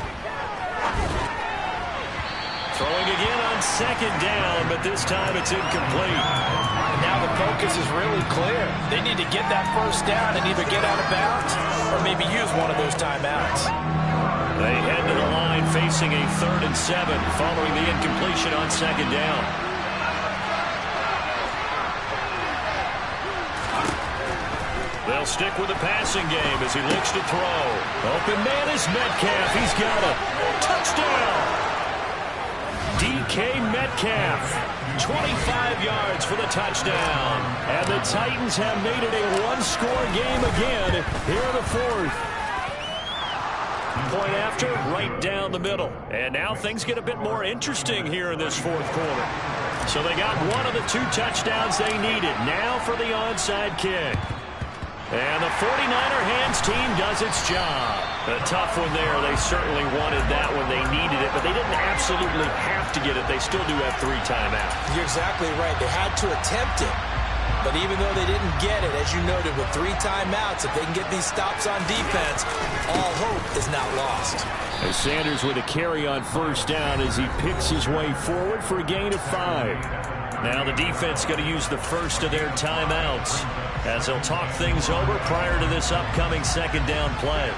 Throwing again on second down, but this time it's incomplete. And now the focus is really clear. They need to get that first down and either get out of bounds or maybe use one of those timeouts. They head to the line facing a 3rd and 7 following the incompletion on second down. They'll stick with the passing game as he looks to throw. Open man is Metcalf. He's got it. Touchdown! DK Metcalf, 25 yards for the touchdown. And the Titans have made it a one-score game again here in the 4th. Point after, right down the middle. And now things get a bit more interesting here in this 4th quarter. So they got one of the 2 touchdowns they needed. Now for the onside kick. And the 49er hands team does its job. A tough one there. They certainly wanted that when they needed it, but they didn't absolutely have to get it. They still do have 3 timeouts. You're exactly right. They had to attempt it. But even though they didn't get it, as you noted, with 3 timeouts, if they can get these stops on defense, all hope is not lost. As Sanders with a carry on first down as he picks his way forward for a gain of 5. Now the defense going to use the first of their timeouts as they'll talk things over prior to this upcoming second down play.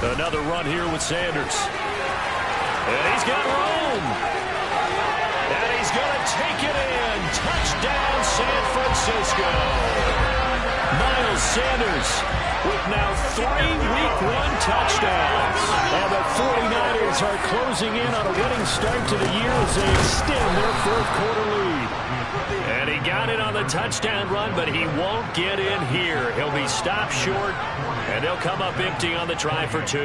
Another run here with Sanders. And he's got room. And he's going to take it in. Touchdown, San Francisco. Miles Sanders with now 3 Week 1 touchdowns. And the 49ers are closing in on a winning start to the year as they extend their 4th quarter lead. And he got it on the touchdown run, but he won't get in here. He'll be stopped short, and they'll come up empty on the try for 2.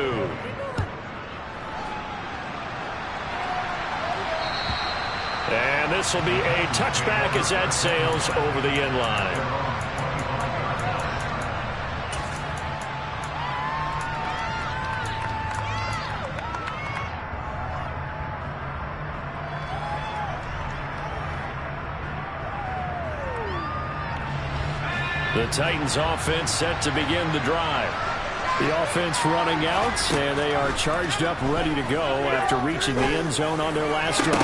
And this will be a touchback as that sails over the end line. The Titans offense set to begin the drive. The offense running out, and they are charged up, ready to go after reaching the end zone on their last drive.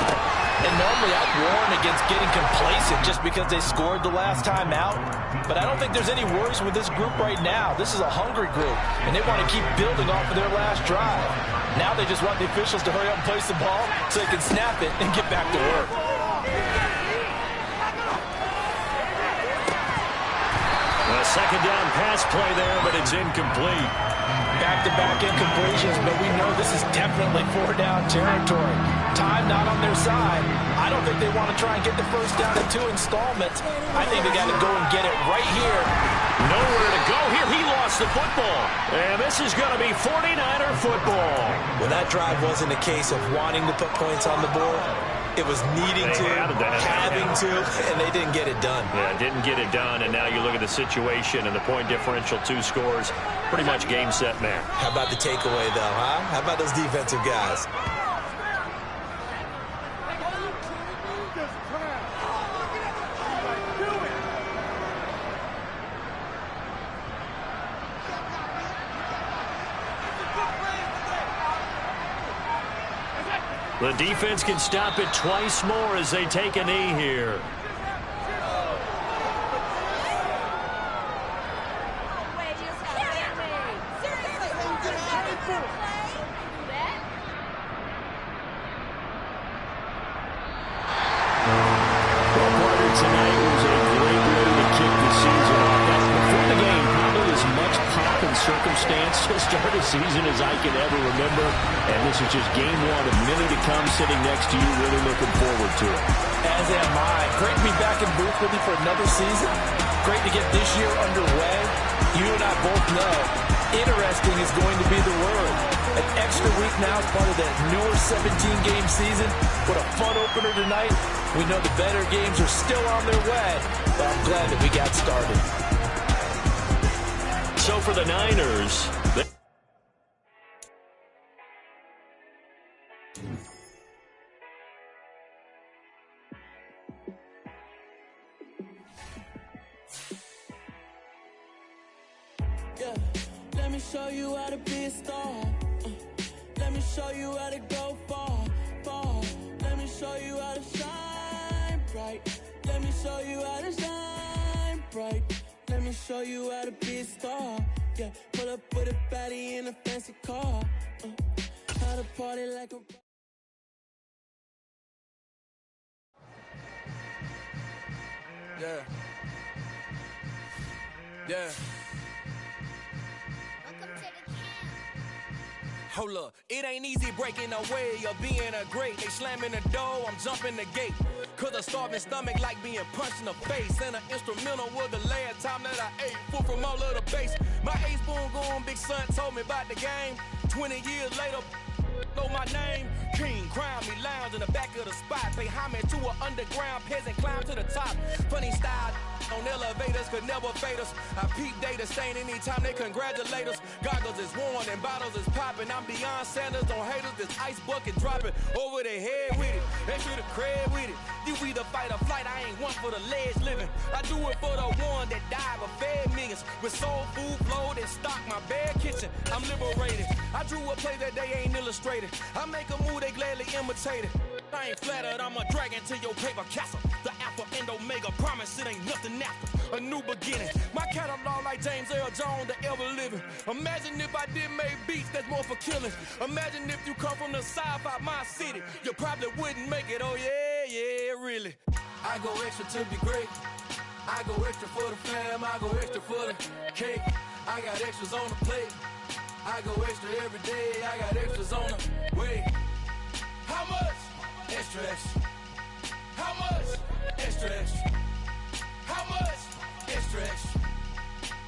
And normally I'd warn against getting complacent just because they scored the last time out. But I don't think there's any worries with this group right now. This is a hungry group, and they want to keep building off of their last drive. Now they just want the officials to hurry up and place the ball so they can snap it and get back to work. A second down pass play there, but it's incomplete. Back-to-back incompletions, but we know this is definitely 4-down territory. Time not on their side. I don't think they want to try and get the first down in 2 installments. I think they got to go and get it right here. Nowhere to go here. He lost the football. And this is going to be 49er football. Well, that drive wasn't a case of wanting to put points on the board. It was needing to, having to, and they didn't get it done. Yeah, didn't get it done, and now you look at the situation and the point differential, 2 scores, pretty much game, set, match. How about the takeaway, though, huh? How about those defensive guys? The defense can stop it twice more as they take a knee here. Circumstance to start a season as I can ever remember, and this is just game 1 of many to come. Sitting next to you, really looking forward to it. As am I. Great to be back in booth with you for another season. Great to get this year underway. You and I both know interesting is going to be the word. An extra week now as part of that newer 17-game season. What a fun opener tonight. We know the better games are still on their way, but I'm glad that we got started. So for the Niners, Yeah, let me show you how to be a star. Let me show you how to go far, far. Let me show you how to shine bright. Let me show you how to shine bright. Let me show you how to be a star. Yeah, pull up with a baddie in a fancy car. How to party like a... Yeah. Yeah. Hold up, it ain't easy breaking away or being a great. They slamming the door, I'm jumping the gate. Cause a starving stomach like being punched in the face. And an instrumental was the last time that I ate. Full from all of the bass. My A-spoon going, big son told me about the game. 20 years later, know my name. King, crown me, lounge in the back of the spot. Pay homage to an underground peasant, climb to the top. Funny style on elevators could never fade us. I peep data stain anytime they congratulate us. Goggles is worn and bottles is popping. I'm beyond Sanders on haters, this ice bucket dropping over their head with it. They should have cred with it. You either fight or flight, I ain't one for the ledge living. I do it for the one that died but fed millions. With soul food flowed and stocked my bare kitchen. I'm liberated. I drew a play that they ain't illustrated. I make a move, they gladly imitate it. I ain't flattered, I'm a dragon to your paper castle. The Alpha and Omega, promise it ain't nothing after. A new beginning. My catalog like James Earl Jones, the ever living. Imagine if I did make beats that's more for killing. Imagine if you come from the south out my city. You probably wouldn't make it, oh yeah, yeah, really. I go extra to be great. I go extra for the fam, I go extra for the cake. I got extras on the plate. I go extra every day, I got extras on the way. How much? Extra, extra. How much? Extra, extra. How much? Extra, extra.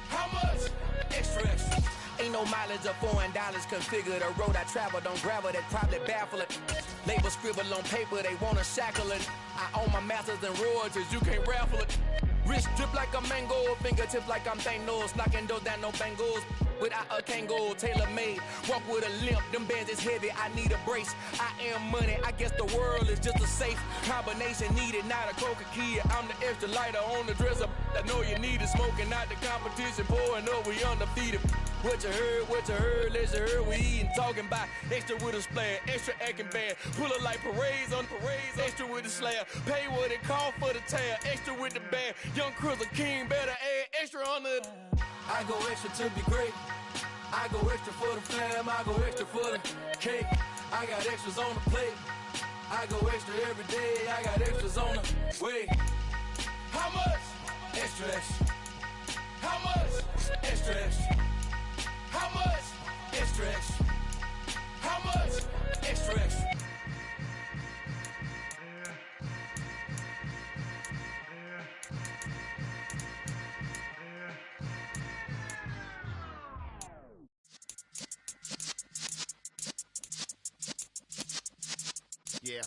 How much? Extra, extra. Ain't no mileage of $4 configure the road I travel. Don't gravel that probably baffle it. Label scribble on paper, they wanna shackle it. I own my masters and royalties, you can't raffle it. Wrist drip like a mango, fingertips like I'm Thanos, knocking those down no bangles. Without a Kango, tailor-made, walk with a limp, them bands is heavy, I need a brace. I am money, I guess the world is just a safe combination needed, not a coca key. I'm the extra lighter on the dresser, I know you need it, smoking out the competition, pouring up, we undefeated. What you heard, let's you heard, we eating, talking about extra with a splash, extra acting bad, pull it like parades on parades, extra with the slab, pay what it cost for the tail, extra with the band, young Chris a king, better add extra on the... I go extra to be great. I go extra for the fam, I go extra for the cake. I got extras on the plate. I go extra every day, I got extras on the way. How much? Extra, extra. How much? Extra, extra. How much? Extra, extra. How much? Extra, extra. Yeah.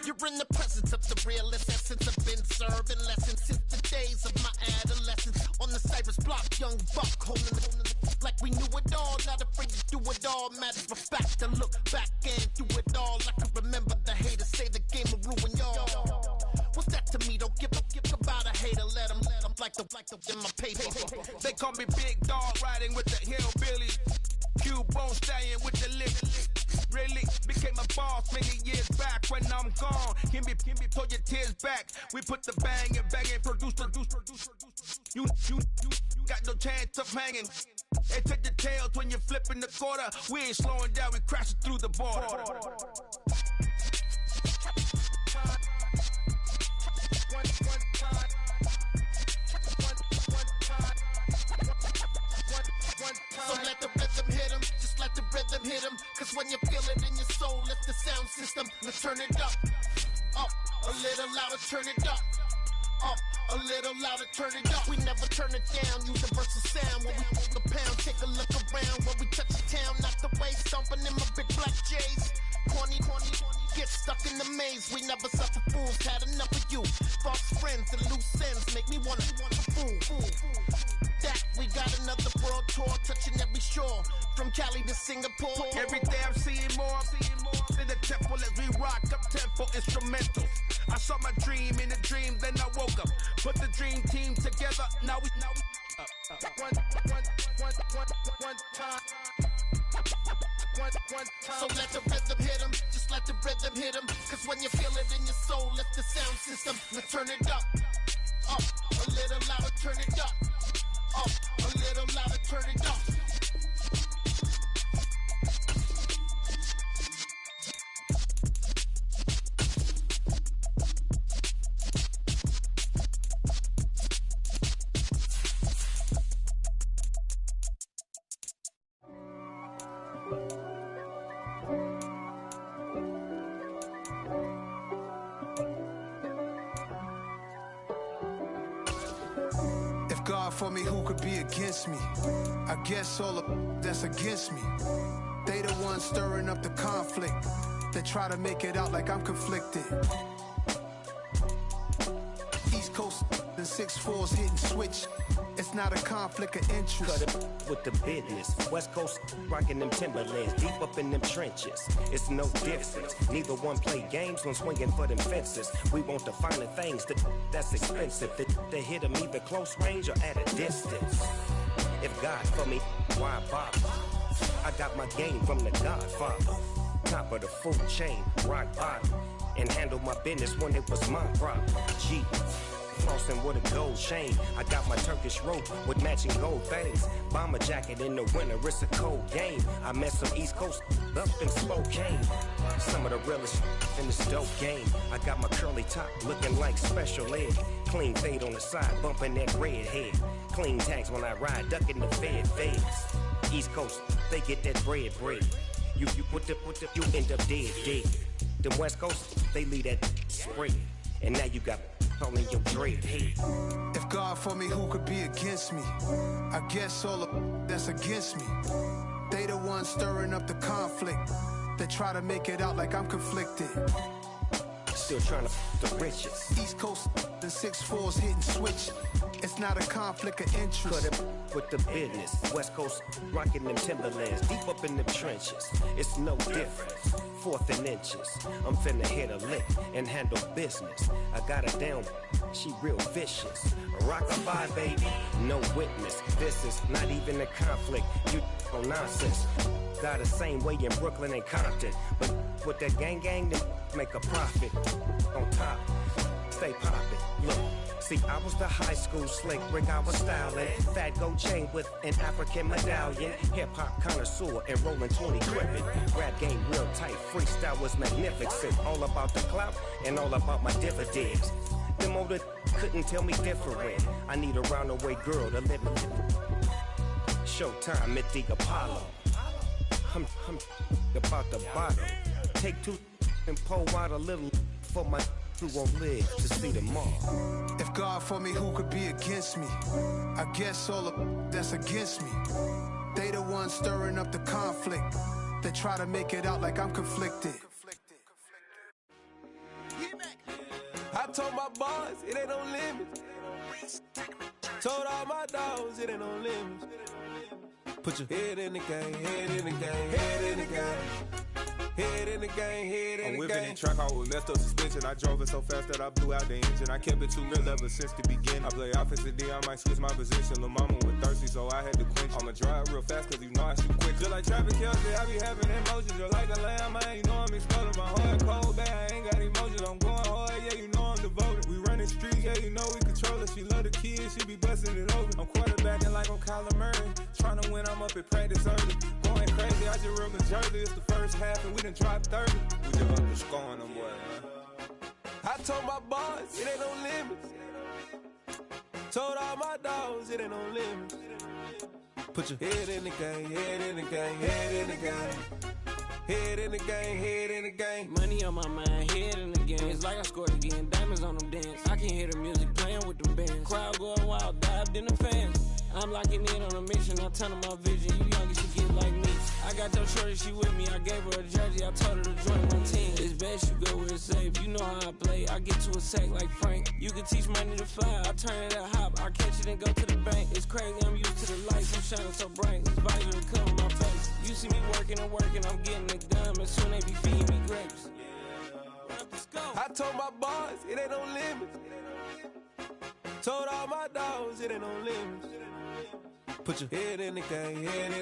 You're in the presence of the realest essence. I've been serving lessons since the days of my adolescence. On the Cypress block, young buck holding the like we knew it all. Not afraid to do it all. Matter of fact, to look back and do it all. I can remember the haters say the game will ruin y'all. What's that to me? Don't give about a hater. Let them like the in my paper. They call me Big Dog, riding with the hillbillies. Cubone stallion with the lick. Really became a boss many years back. When I'm gone, can be pull your tears back. We put the bang and produce. You got no chance of hanging. They take the tails when you're flipping the quarter. We ain't slowing down, we crashing through the border. So let the rhythm hit him, just let the rhythm hit him. Cause when you feel it in your soul, lift the sound system. Let's turn it up, a little louder, turn it up. A little louder, turn it up. We never turn it down, universal sound. When we hold the pound, take a look around. When we touch the town, not the way, stomping in my big black J's. Corny, get stuck in the maze. We never suffer fools, had enough of you. False friends and loose ends make me wanna fool. That we got another world tour, touching every shore, from Cali to Singapore. Every day I'm seeing more in the temple as we rock up tempo instrumentals. I saw my dream in a dream, then I woke up. Put the dream team together. Now we one time. So let the rhythm hit him, just let the rhythm hit him. Cause when you feel it in your soul, lift the sound system. Now turn it up, a little louder, turn it up, a little louder, turn it up. For me, who could be against me? I guess all of that's against me. They the ones stirring up the conflict. They try to make it out like I'm conflicted. East Coast and 6'4's hitting switch. It's not a conflict of interest. Cut it with the business. West Coast rocking them Timberlands, deep up in them trenches. It's no difference. Neither one play games when swinging for them fences. We want the finer things that's expensive. They hit them either close range or at a distance. If God for me, why bother? I got my game from the Godfather. Top of the food chain, rock bottom. And handle my business when it was my problem. G. Flossing with a gold chain. I got my Turkish rope with matching gold things. Bomber jacket in the winter, it's a cold game. I met some East Coast up in Spokane. Some of the realest in this dope game. I got my curly top looking like special ed. Clean fade on the side, bumping that red head. Clean tags when I ride, ducking the feds. East Coast, they get that bread. You end up dead. Them West Coast, they leave that spread. And now you got only your dread head. If God for me, who could be against me? I guess all of that's against me. They the ones stirring up the conflict. They try to make it out like I'm conflicted. Still trying to the riches. East Coast and 6'4's hitting switch. It's not a conflict of interest. Cut it with the business. West Coast rocking them Timberlands, deep up in them trenches. It's no difference. 4th and inches. I'm finna hit a lick and handle business. I got her down, she real vicious. Rock-a-bye, baby, no witness. This is not even a conflict. You on nonsense. Got the same way in Brooklyn and Compton. But with that gang, then make a profit. On top, stay poppin'. Look. See, I was the high school slick Rick, I was styling. Fat gold chain with an African medallion. Hip-hop connoisseur and rolling 20 crippin'. Rap game real tight, freestyle was magnificent. All about the clout and all about my dividends. Them older couldn't tell me different. I need a roundaway girl to live with. Showtime at the Apollo. I'm about the bottom. Take 2 and pour out a little for my who won't live to see them all. If God for me, who could be against me? I guess all of that's against me. They the ones stirring up the conflict. They try to make it out like I'm conflicted. I told my boys it ain't no limits. Told all my dogs it ain't no limits. Put your head in the game, head in the game, head in the game. Head in the game, head in the game. I'm whipping in track, I was messed up suspension. I drove it so fast that I blew out the engine. I kept it too real ever since the beginning. I play offensive D, I might switch my position. Lil' mama was thirsty, so I had to quench. I'ma drive real fast, cause you know I shoot quick. Just like Travis Kelce, I be having emotions. Just like a lamb, man, you know I'm exploding. My heart cold, bad, I ain't got emotions. I'm going hard, yeah, you know I'm devoted. We running streets, yeah, you know we control it. She love the kids, she be busting it over. I'm quarterbacking like I'm Kyler Murray. Trying to win, I'm up at practice early. Going crazy, I just real the jersey. It's the first half, and we done dropped 30. We just up to scoring them, boy, man. I told my boys, it ain't no limits. Told all my dogs, it ain't no limits. Put your head in the game, head in the game, head in the game. Head in the game, head in the game. Money on my mind, head in the game. It's like I scored again, diamonds on them dance. I can hear the music playing with them bands. Crowd going wild, dived in the fans. I'm locking in on a mission, I tell her my vision. You young, you should get like me. I got your shorty, she with me. I gave her a jersey, I told her to join my team. It's best you go where it's safe. You know how I play. I get to a sack like Frank. You can teach money to fly. I turn it at hop. I catch it and go to the bank. It's crazy, I'm used to the lights. I'm shining so bright. This visor to cover my face. You see me working and working. I'm getting it done. And soon they be feeding me grapes. I told my boys, it ain't no limits. Told all my dogs it ain't no limits. Put your head in the game, head in